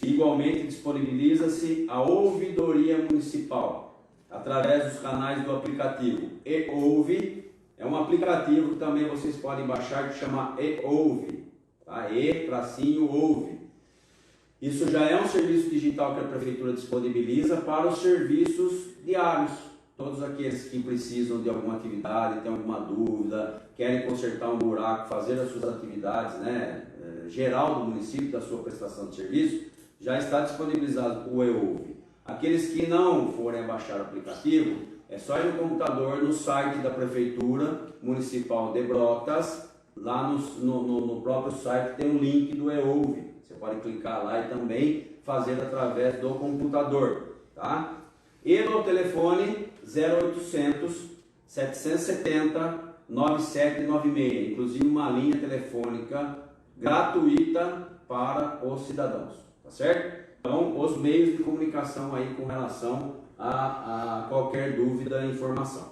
igualmente disponibiliza-se a ouvidoria municipal, através dos canais do aplicativo eOuve. É um aplicativo que também vocês podem baixar, que chama eOuve, tá? E-ouve. Isso já é um serviço digital que a Prefeitura disponibiliza para os serviços diários. Todos aqueles que precisam de alguma atividade, têm alguma dúvida, querem consertar um buraco, fazer as suas atividades, né, geral do município, da sua prestação de serviço, já está disponibilizado o eOuve. Aqueles que não forem baixar o aplicativo, é só ir no computador, no site da Prefeitura Municipal de Brotas, lá no próprio site tem um link do eOuve. Você pode clicar lá e também fazer através do computador, tá? e no telefone 0800 770 9796, inclusive uma linha telefônica gratuita para os cidadãos, tá certo? Então, os meios de comunicação aí com relação a qualquer dúvida e informação.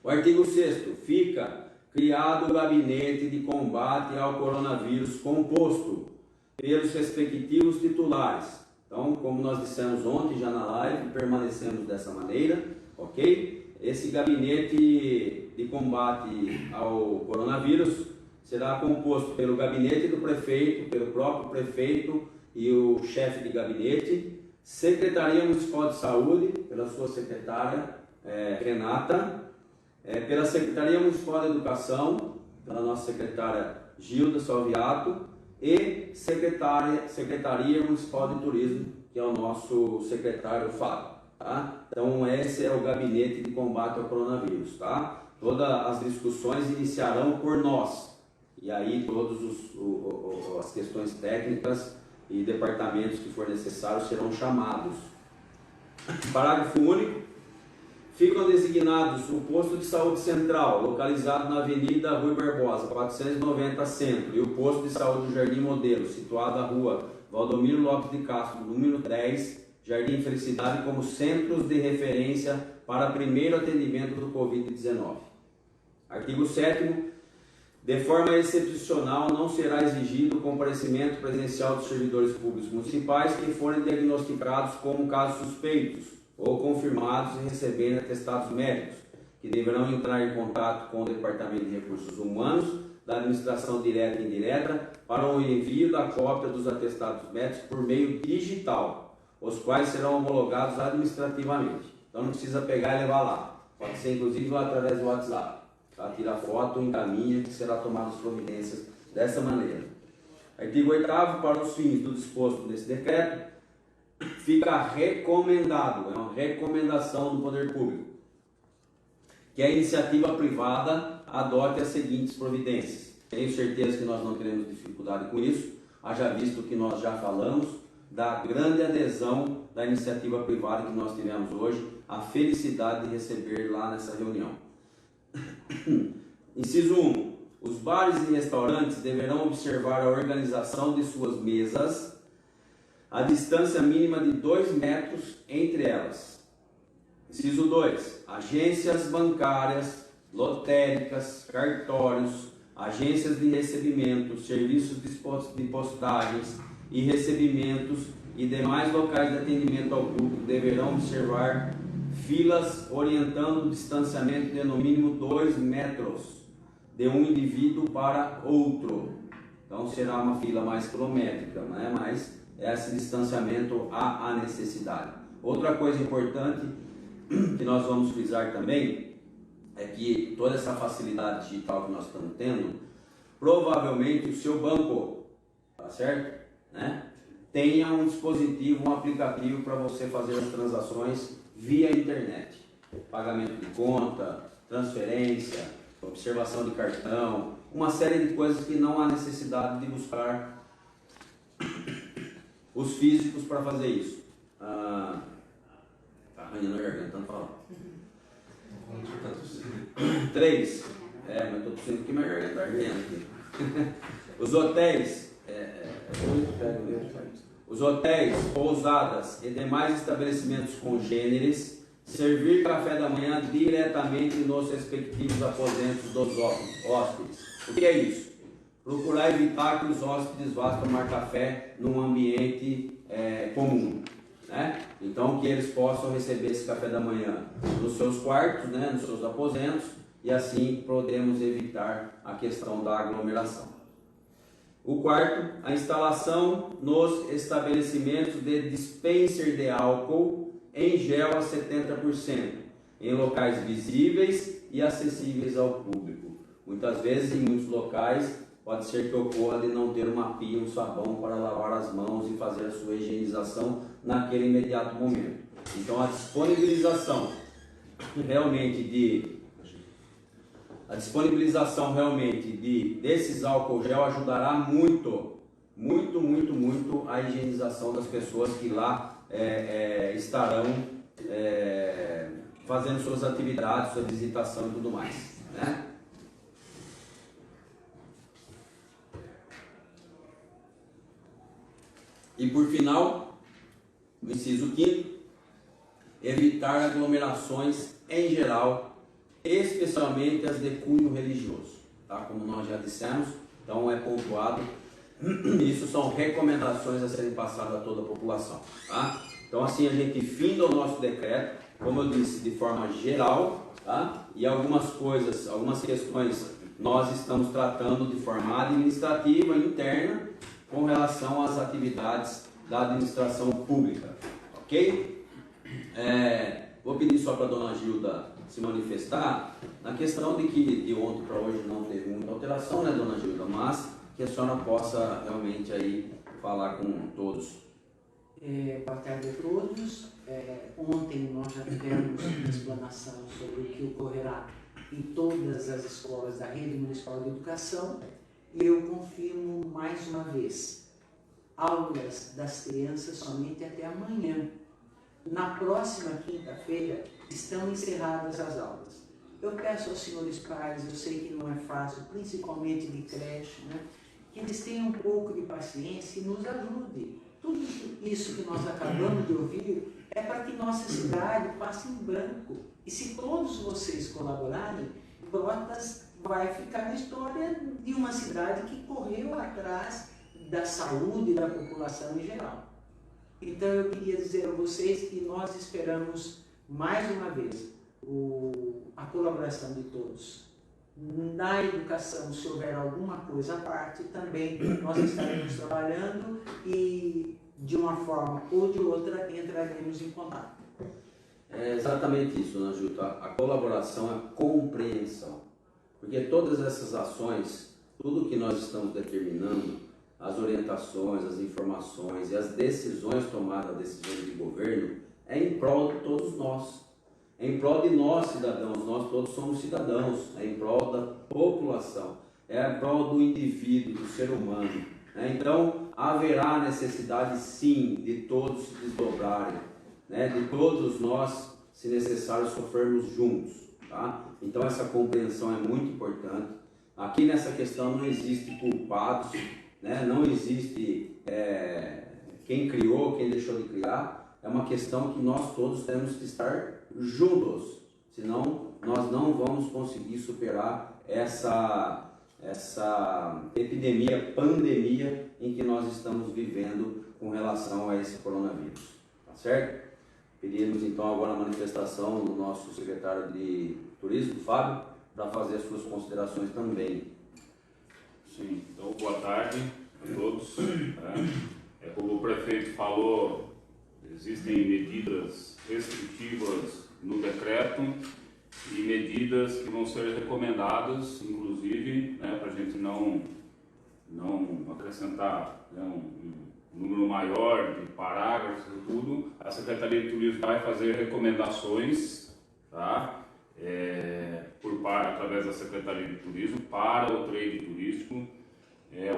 O artigo 6º, fica criado o gabinete de combate ao coronavírus composto pelos respectivos titulares. Então, como nós dissemos ontem já na live, permanecemos dessa maneira, ok? Esse gabinete de combate ao coronavírus será composto pelo gabinete do prefeito, pelo próprio prefeito e o chefe de gabinete, Secretaria Municipal de Saúde, pela sua secretária Renata, pela Secretaria Municipal de Educação, pela nossa secretária Gilda Salviato, e Secretaria Municipal de Turismo, que é o nosso secretário Fábio. Tá? Então esse é o gabinete de combate ao coronavírus. Tá? Todas as discussões iniciarão por nós, e aí todas as questões técnicas e departamentos que for necessário serão chamados. Parágrafo único. Ficam designados o posto de saúde central, localizado na Avenida Rui Barbosa, 490 Centro, e o posto de saúde do Jardim Modelo, situado na Rua Valdomiro Lopes de Castro, número 10, Jardim Felicidade, como centros de referência para primeiro atendimento do Covid-19. Artigo 7º. De forma excepcional, não será exigido o comparecimento presencial dos servidores públicos municipais que forem diagnosticados como casos suspeitos ou confirmados e receberem atestados médicos, que deverão entrar em contato com o Departamento de Recursos Humanos da Administração Direta e Indireta para o envio da cópia dos atestados médicos por meio digital, os quais serão homologados administrativamente. Então não precisa pegar e levar lá, pode ser inclusive através do WhatsApp. Tá? Tira foto, encaminha, que será tomadas providências dessa maneira. Artigo 8º, para os fins do disposto nesse decreto, fica recomendado, é uma recomendação do poder público, que a iniciativa privada adote as seguintes providências. Tenho certeza que nós não teremos dificuldade com isso, haja visto que nós já falamos da grande adesão da iniciativa privada que nós tivemos hoje, a felicidade de receber lá nessa reunião. Inciso 1. Os bares e restaurantes deverão observar a organização de suas mesas, a distância mínima de 2 metros entre elas. Inciso 2. Agências bancárias, lotéricas, cartórios, agências de recebimento, serviços de postagens e recebimentos e demais locais de atendimento ao público deverão observar filas orientando o distanciamento de no mínimo 2 metros de um indivíduo para outro. Então será uma fila mais quilométrica, né? Mas esse distanciamento há necessidade. Outra coisa importante que nós vamos frisar também é que toda essa facilidade digital que nós estamos tendo, provavelmente o seu banco, tá certo? Né? Tenha um dispositivo, um aplicativo para você fazer as transações via internet. Pagamento de conta, transferência, observação de cartão, uma série de coisas que não há necessidade de buscar os físicos para fazer isso. Tá arranhando a garganta, não fala. 3. Mas estou tossindo aqui, minha garganta está ardendo. Os hotéis, pousadas e demais estabelecimentos congêneres servir café da manhã diretamente nos respectivos aposentos dos hóspedes. O que é isso? Procurar evitar que os hóspedes vá tomar café num ambiente comum, né? Então que eles possam receber esse café da manhã nos seus quartos, né, nos seus aposentos, e assim podemos evitar a questão da aglomeração. O quarto, a instalação nos estabelecimentos de dispenser de álcool em gel a 70%, em locais visíveis e acessíveis ao público. Muitas vezes, em muitos locais, pode ser que ocorra de não ter uma pia, um sabão para lavar as mãos e fazer a sua higienização naquele imediato momento. Então, a disponibilização desses álcool gel ajudará muito a higienização das pessoas que lá estarão fazendo suas atividades, sua visitação e tudo mais, né? E por final, o inciso 5º, evitar aglomerações em geral, especialmente as de cunho religioso, tá? Como nós já dissemos, então é pontuado, isso são recomendações a serem passadas a toda a população, tá? Então assim a gente finda o nosso decreto, como eu disse, de forma geral, tá? E algumas coisas, algumas questões nós estamos tratando de forma administrativa, interna, com relação às atividades da administração pública, ok? Vou pedir só para a dona Gilda se manifestar na questão de que de ontem para hoje não teve muita alteração, né, dona Gilda? Mas que a senhora possa realmente aí falar com todos. Boa tarde a todos. Ontem nós já tivemos uma explanação sobre o que ocorrerá em todas as escolas da Rede Municipal de Educação e eu confirmo mais uma vez, aulas das crianças somente até amanhã. Na próxima quinta-feira estão encerradas as aulas. Eu peço aos senhores pais, eu sei que não é fácil, principalmente de creche, né, que eles tenham um pouco de paciência e nos ajudem. Tudo isso que nós acabamos de ouvir é para que nossa cidade passe em branco. E se todos vocês colaborarem, Brotas vai ficar na história de uma cidade que correu atrás da saúde da população em geral. Então eu queria dizer a vocês que nós esperamos mais uma vez a colaboração de todos. Na educação, se houver alguma coisa à parte, também nós estaremos trabalhando e de uma forma ou de outra entraremos em contato. É exatamente isso, dona Gilda. A colaboração, a compreensão. Porque todas essas ações, tudo que nós estamos determinando, as orientações, as informações e as decisões tomadas, decisões de governo, é em prol de todos nós. É em prol de nós, cidadãos, nós todos somos cidadãos, é em prol da população, é em prol do indivíduo, do ser humano. Né? Então, haverá necessidade sim de todos se desdobrarem, né? De todos nós, se necessário, sofrermos juntos. Tá? Então, essa compreensão é muito importante. Aqui nessa questão não existe culpados, né? Não existe quem criou, quem deixou de criar. É uma questão que nós todos temos que estar juntos, senão nós não vamos conseguir superar essa epidemia, pandemia em que nós estamos vivendo com relação a esse coronavírus, tá certo? Pedimos então agora a manifestação do nosso secretário de Turismo, Fábio, para fazer as suas considerações também. Sim, então boa tarde a todos. Como o prefeito falou, existem medidas restritivas no decreto e medidas que vão ser recomendadas, inclusive, né, para a gente não acrescentar, né, um número maior de parágrafos e tudo. A Secretaria de Turismo vai fazer recomendações, tá? Através da Secretaria de Turismo para o trade turístico.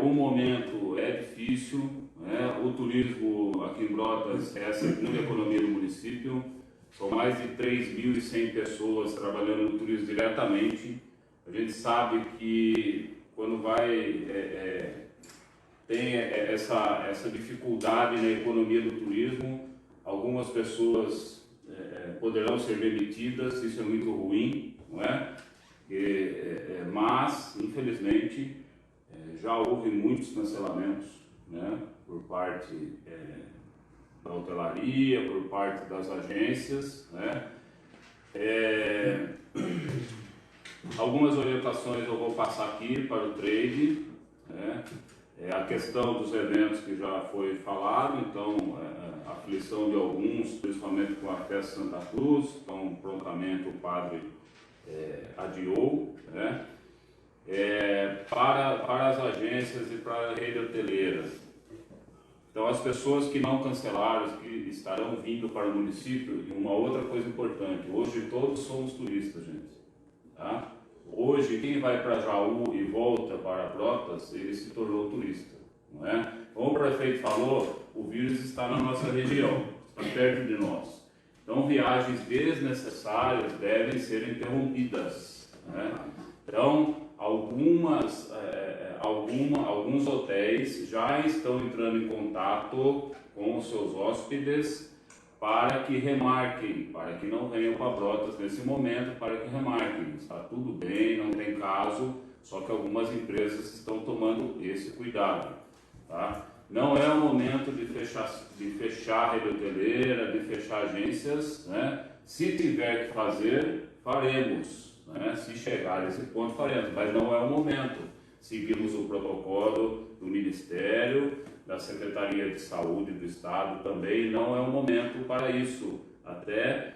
O momento é difícil, né? O turismo aqui em Brotas é a segunda economia do município. São mais de 3.100 pessoas trabalhando no turismo diretamente. A gente sabe que quando tem essa dificuldade na economia do turismo, algumas pessoas poderão ser demitidas, isso é muito ruim, não é? Mas, infelizmente, já houve muitos cancelamentos, né, por parte da hotelaria, por parte das agências, né? Algumas orientações eu vou passar aqui para o trade, né? A questão dos eventos que já foi falado, então a aflição de alguns, principalmente com a festa Santa Cruz, então prontamente o padre adiou, né? Para as agências e para a rede hoteleira. Então, as pessoas que não cancelaram, que estarão vindo para o município, e uma outra coisa importante, hoje todos somos turistas, gente. Tá? Hoje, quem vai para Jaú e volta para Brotas, ele se tornou turista. Não é? Como o prefeito falou, o vírus está na nossa região, está perto de nós. Então, viagens desnecessárias devem ser interrompidas, né? Então, alguns hotéis já estão entrando em contato com os seus hóspedes para que remarquem, para que não venham para Brotas nesse momento, para que remarquem. Está tudo bem, não tem caso, só que algumas empresas estão tomando esse cuidado, tá? Não é o momento de fechar a rede hoteleira, de fechar agências, né? Se tiver que fazer, faremos, né? Se chegar a esse ponto, faremos, mas não é o momento. Seguimos o protocolo do Ministério, da Secretaria de Saúde do Estado também, não é o momento para isso. Até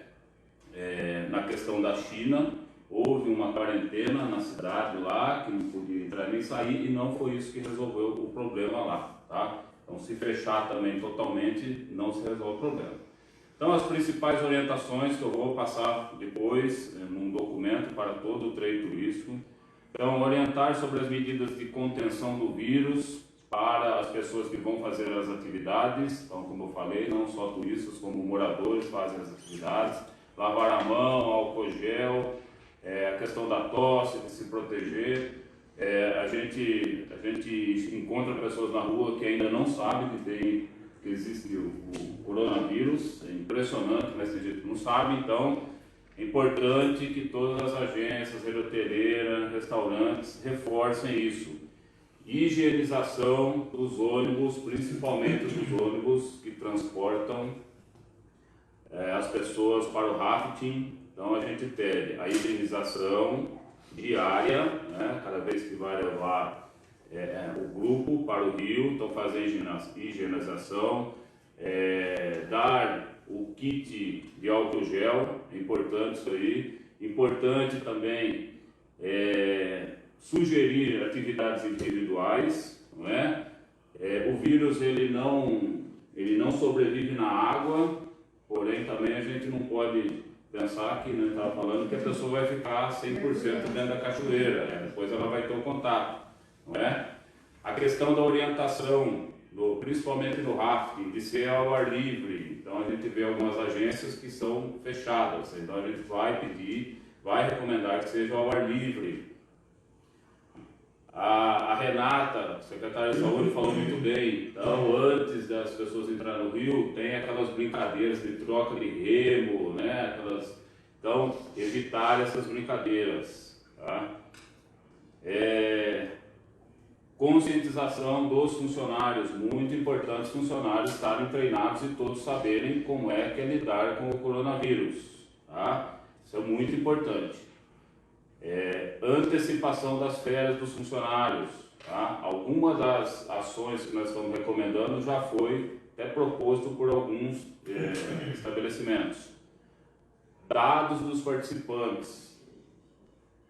na questão da China, houve uma quarentena na cidade lá, que não podia entrar nem sair, e não foi isso que resolveu o problema lá, tá? Então, se fechar também totalmente, não se resolve o problema. Então, as principais orientações que eu vou passar depois, num documento para todo o trade turístico. Então, orientar sobre as medidas de contenção do vírus para as pessoas que vão fazer as atividades. Então, como eu falei, não só turistas, como moradores fazem as atividades. Lavar a mão, álcool gel, a questão da tosse, de se proteger. A gente encontra pessoas na rua que ainda não sabem que existe o coronavírus. É impressionante, mas tem gente que não sabe. Então, é importante que todas as agências, rede hoteleira, restaurantes reforcem isso. Higienização dos ônibus, principalmente dos ônibus que transportam as pessoas para o rafting. Então, a gente pede a higienização diária, né? Cada vez que vai levar o grupo para o rio, então fazer a higienização, dar o kit de álcool gel, é importante isso aí. Importante também sugerir atividades individuais, não é? O vírus ele não sobrevive na água, porém também a gente não pode pensar que, né, estava falando que a pessoa vai ficar 100% dentro da cachoeira, né? Depois ela vai ter um contato, não é? A questão da orientação, principalmente no rafting, de ser ao ar livre. Então a gente vê algumas agências que são fechadas, então a gente vai recomendar que seja ao ar livre. A Renata, secretária de Saúde, falou muito bem. Então, antes das pessoas entrarem no rio, tem aquelas brincadeiras de troca de remo, né? Então, evitar essas brincadeiras, tá? Conscientização dos funcionários, muito importante os funcionários estarem treinados e todos saberem como é que é lidar com o coronavírus, tá? Isso é muito importante. Antecipação das férias dos funcionários, tá? Algumas das ações que nós estamos recomendando já foi até proposto por alguns estabelecimentos. Dados dos participantes.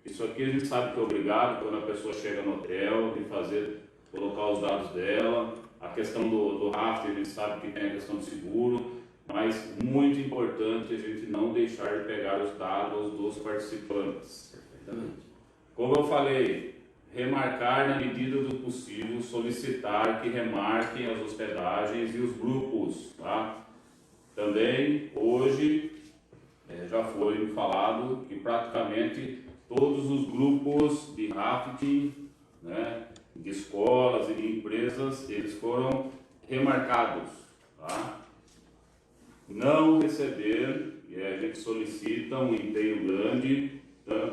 Isso aqui a gente sabe que é obrigado quando a pessoa chega no hotel, de colocar os dados dela. A questão do rafting, a gente sabe que tem a questão do seguro, mas muito importante a gente não deixar de pegar os dados dos participantes. Como eu falei, remarcar na medida do possível, solicitar que remarquem as hospedagens e os grupos, tá? Também, hoje, já foi falado que praticamente todos os grupos de rafting, né, de escolas e de empresas, eles foram remarcados, tá? Não receber, e a gente solicita um empenho grande,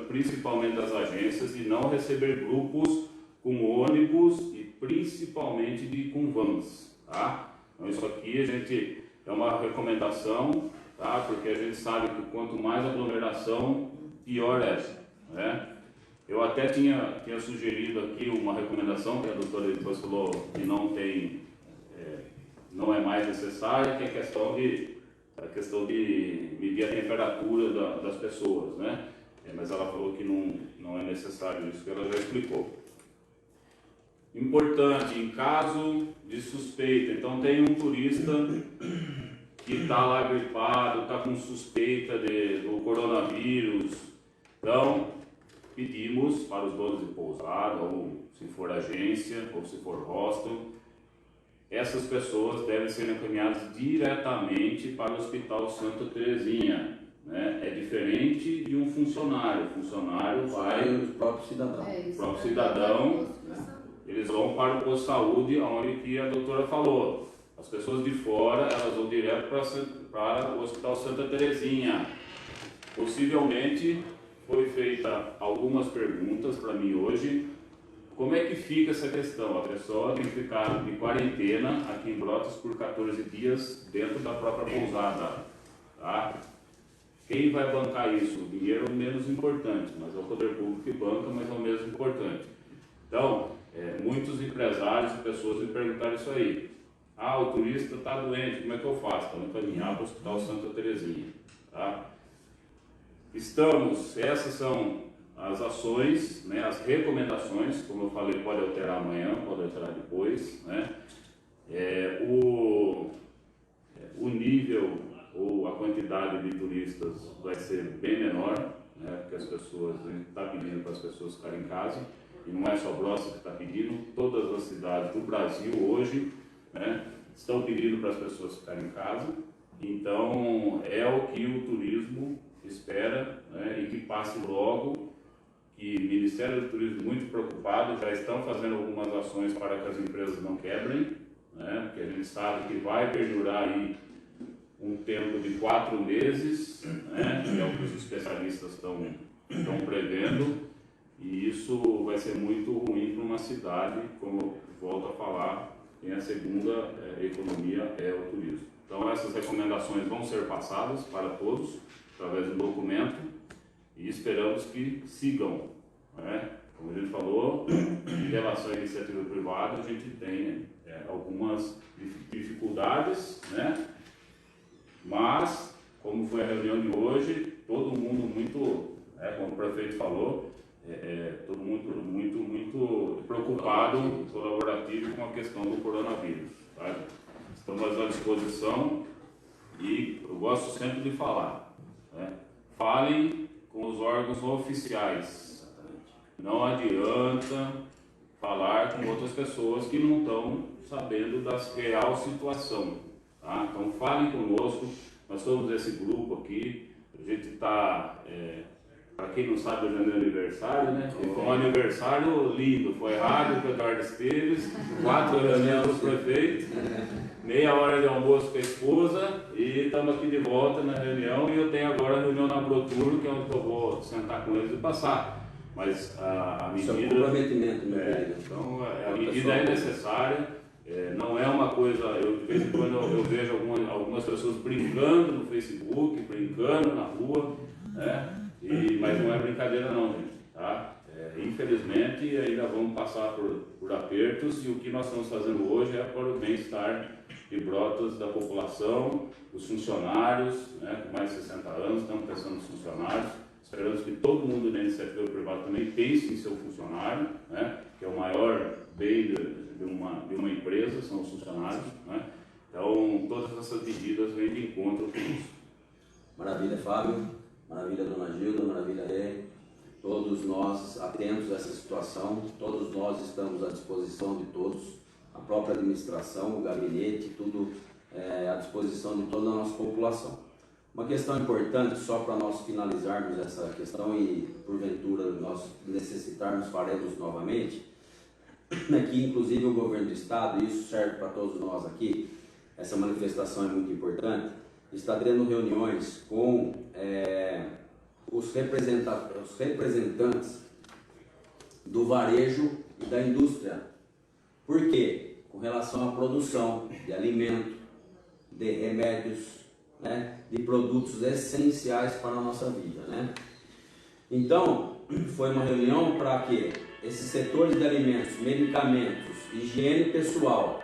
principalmente das agências, de não receber grupos com ônibus e principalmente com vans, tá? Então isso aqui a gente é uma recomendação, tá? Porque a gente sabe que quanto mais aglomeração, pior é, né? Eu até tinha sugerido aqui uma recomendação que a doutora depois falou que não é mais necessária, que é a questão de medir a temperatura das pessoas, né? Mas ela falou que não é necessário isso, que ela já explicou. Importante, em caso de suspeita, então tem um turista que está lá gripado, está com suspeita do coronavírus, então pedimos para os donos de pousada, ou se for agência, ou se for hostel, essas pessoas devem ser encaminhadas diretamente para o Hospital Santa Terezinha, né? É diferente de um funcionário. O funcionário vai, o próprio cidadão. o próprio cidadão, eles vão para o posto de saúde, onde que a doutora falou. As pessoas de fora, elas vão direto para o Hospital Santa Terezinha. Possivelmente foi feita algumas perguntas para mim hoje. Como é que fica essa questão? A pessoa tem que ficar de quarentena aqui em Brotas por 14 dias dentro da própria pousada. Tá? Quem vai bancar isso? O dinheiro é o menos importante, mas é o poder público que banca, mas é o menos importante. Então, muitos empresários e pessoas me perguntaram isso aí. Ah, o turista está doente, como é que eu faço? Para encaminhar para o Hospital Santa Terezinha. Tá? Essas são as ações, né, as recomendações, como eu falei, pode alterar amanhã, pode alterar depois, né? O nível ou a quantidade de turistas vai ser bem menor, né, porque a gente está pedindo para as pessoas ficarem em casa, e não é só Brotas que está pedindo, todas as cidades do Brasil hoje, né, estão pedindo para as pessoas ficarem em casa. Então é o que o turismo espera, né, e que passe logo. Que o Ministério do Turismo, muito preocupado, já estão fazendo algumas ações para que as empresas não quebrem, né? Porque a gente sabe que vai perdurar aí um tempo de 4 meses, né? Que é o que os especialistas estão prevendo, e isso vai ser muito ruim para uma cidade, como eu volto a falar, tem a segunda economia é o turismo. Então essas recomendações vão ser passadas para todos, através de um documento, e esperamos que sigam, né? Como a gente falou, em relação à iniciativa privada, a gente tem algumas dificuldades, né? Mas, como foi a reunião de hoje, todo mundo muito, como o prefeito falou, todo mundo muito preocupado, colaborativo com a questão do coronavírus. Tá? Estamos à disposição e eu gosto sempre de falar, né? Falem com os órgãos oficiais. Não adianta falar com outras pessoas que não estão sabendo da real situação. Tá? Então falem conosco, nós somos esse grupo aqui, a gente está, para quem não sabe, hoje é meu aniversário, né? Foi um aniversário lindo, foi rádio com o Eduardo Esteves, 4 reuniões do prefeito, meia hora de almoço com a esposa e estamos aqui de volta na reunião, e eu tenho agora a reunião na Broturo, que é onde eu vou sentar com eles e passar. Mas a medida... Isso é um comprometimento, então a medida é necessária, não é uma coisa... de vez em quando eu vejo algumas pessoas brincando no Facebook, brincando na rua, né? Mas não é brincadeira não, gente. Tá? Infelizmente ainda vamos passar por apertos, e o que nós estamos fazendo hoje é para o bem-estar de Brotas, da população, dos funcionários, né, com mais de 60 anos, estamos pensando nos funcionários, esperamos que todo mundo da iniciativa privada também pense em seu funcionário, né, que é o maior bem de uma empresa, são os funcionários, né. Então todas essas medidas vêm de encontro com isso. Maravilha, Fábio, maravilha, dona Gilda, maravilha, todos nós atentos a essa situação, todos nós estamos à disposição de todos, a própria administração, o gabinete, tudo à disposição de toda a nossa população. Uma questão importante, só para nós finalizarmos essa questão e porventura nós necessitarmos, faremos novamente, é que inclusive o governo do estado, e isso serve para todos nós aqui, essa manifestação é muito importante, está tendo reuniões com os representantes do varejo e da indústria. Por quê? Com relação à produção de alimento, de remédios, né, de produtos essenciais para a nossa vida, né? Então, foi uma reunião para que esses setores de alimentos, medicamentos, higiene pessoal,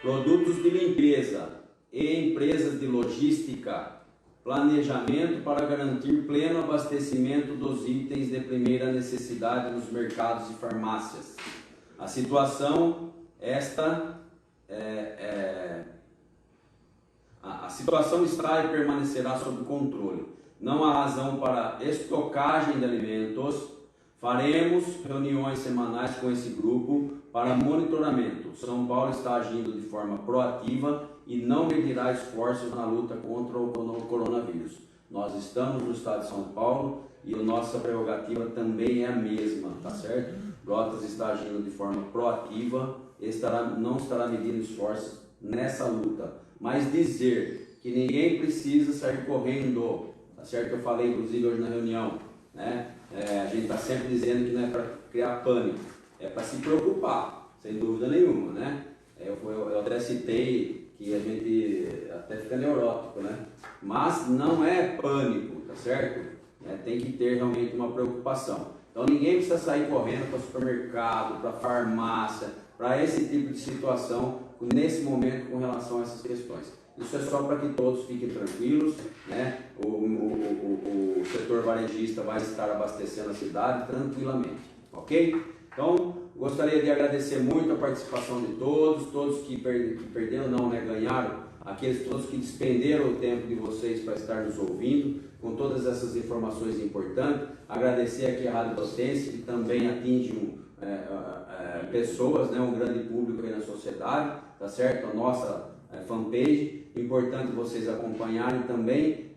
produtos de limpeza e empresas de logística, planejamento para garantir pleno abastecimento dos itens de primeira necessidade nos mercados e farmácias. A situação a situação está e permanecerá sob controle. Não há razão para estocagem de alimentos. Faremos reuniões semanais com esse grupo para monitoramento. São Paulo está agindo de forma proativa e não medirá esforços na luta contra o coronavírus. Nós estamos no estado de São Paulo e a nossa prerrogativa também é a mesma, tá certo? Brotas está agindo de forma proativa e não estará medindo esforços nessa luta. Mas dizer que ninguém precisa sair correndo, tá certo? Eu falei inclusive hoje na reunião, né? A gente está sempre dizendo que não é para criar pânico, é para se preocupar, sem dúvida nenhuma, né? Eu até citei que a gente até fica neurótico, né? Mas não é pânico, tá certo? Tem que ter realmente uma preocupação. Então ninguém precisa sair correndo para o supermercado, para a farmácia, para esse tipo de situação nesse momento com relação a essas questões. Isso é só para que todos fiquem tranquilos, né? O setor varejista vai estar abastecendo a cidade tranquilamente, ok? Então, gostaria de agradecer muito a participação de todos que perderam, não, né, ganharam, aqueles todos que despenderam o tempo de vocês para estar nos ouvindo, com todas essas informações importantes. Agradecer aqui a Rádio Brotense, que também atinge pessoas, né, um grande público aí na sociedade, tá certo? A nossa fanpage, importante vocês acompanharem também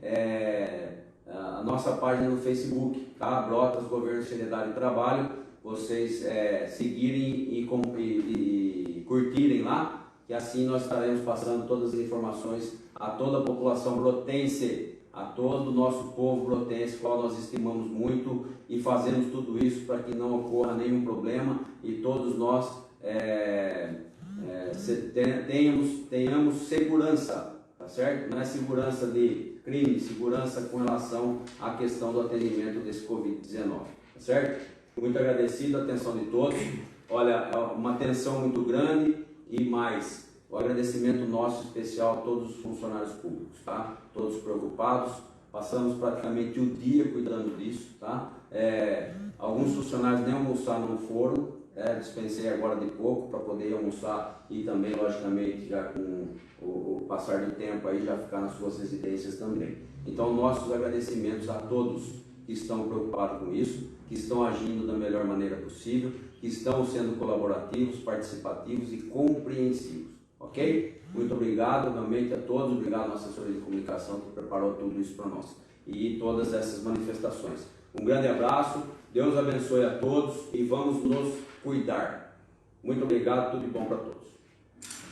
a nossa página no Facebook, tá? Brotas, Governo, Seriedade e Trabalho, vocês seguirem e curtirem lá, que assim nós estaremos passando todas as informações a toda a população brotense, a todo o nosso povo brotense, qual nós estimamos muito, e fazemos tudo isso para que não ocorra nenhum problema e todos nós tenhamos segurança, tá certo? Não é segurança de crime, segurança com relação à questão do atendimento desse Covid-19, tá certo? Muito agradecido a atenção de todos. Olha, uma atenção muito grande e mais o agradecimento nosso especial a todos os funcionários públicos, tá? Todos preocupados, passamos praticamente o dia cuidando disso, tá? Alguns funcionários nem almoçar não foram, dispensei agora de pouco para poder ir almoçar e também, logicamente, já com o passar do tempo aí já ficar nas suas residências também. Então, nossos agradecimentos a todos que estão preocupados com isso, que estão agindo da melhor maneira possível, que estão sendo colaborativos, participativos e compreensivos, ok? Muito obrigado realmente a todos, obrigado à assessoria de comunicação que preparou tudo isso para nós e todas essas manifestações. Um grande abraço, Deus abençoe a todos e vamos nos cuidar. Muito obrigado, tudo de bom para todos.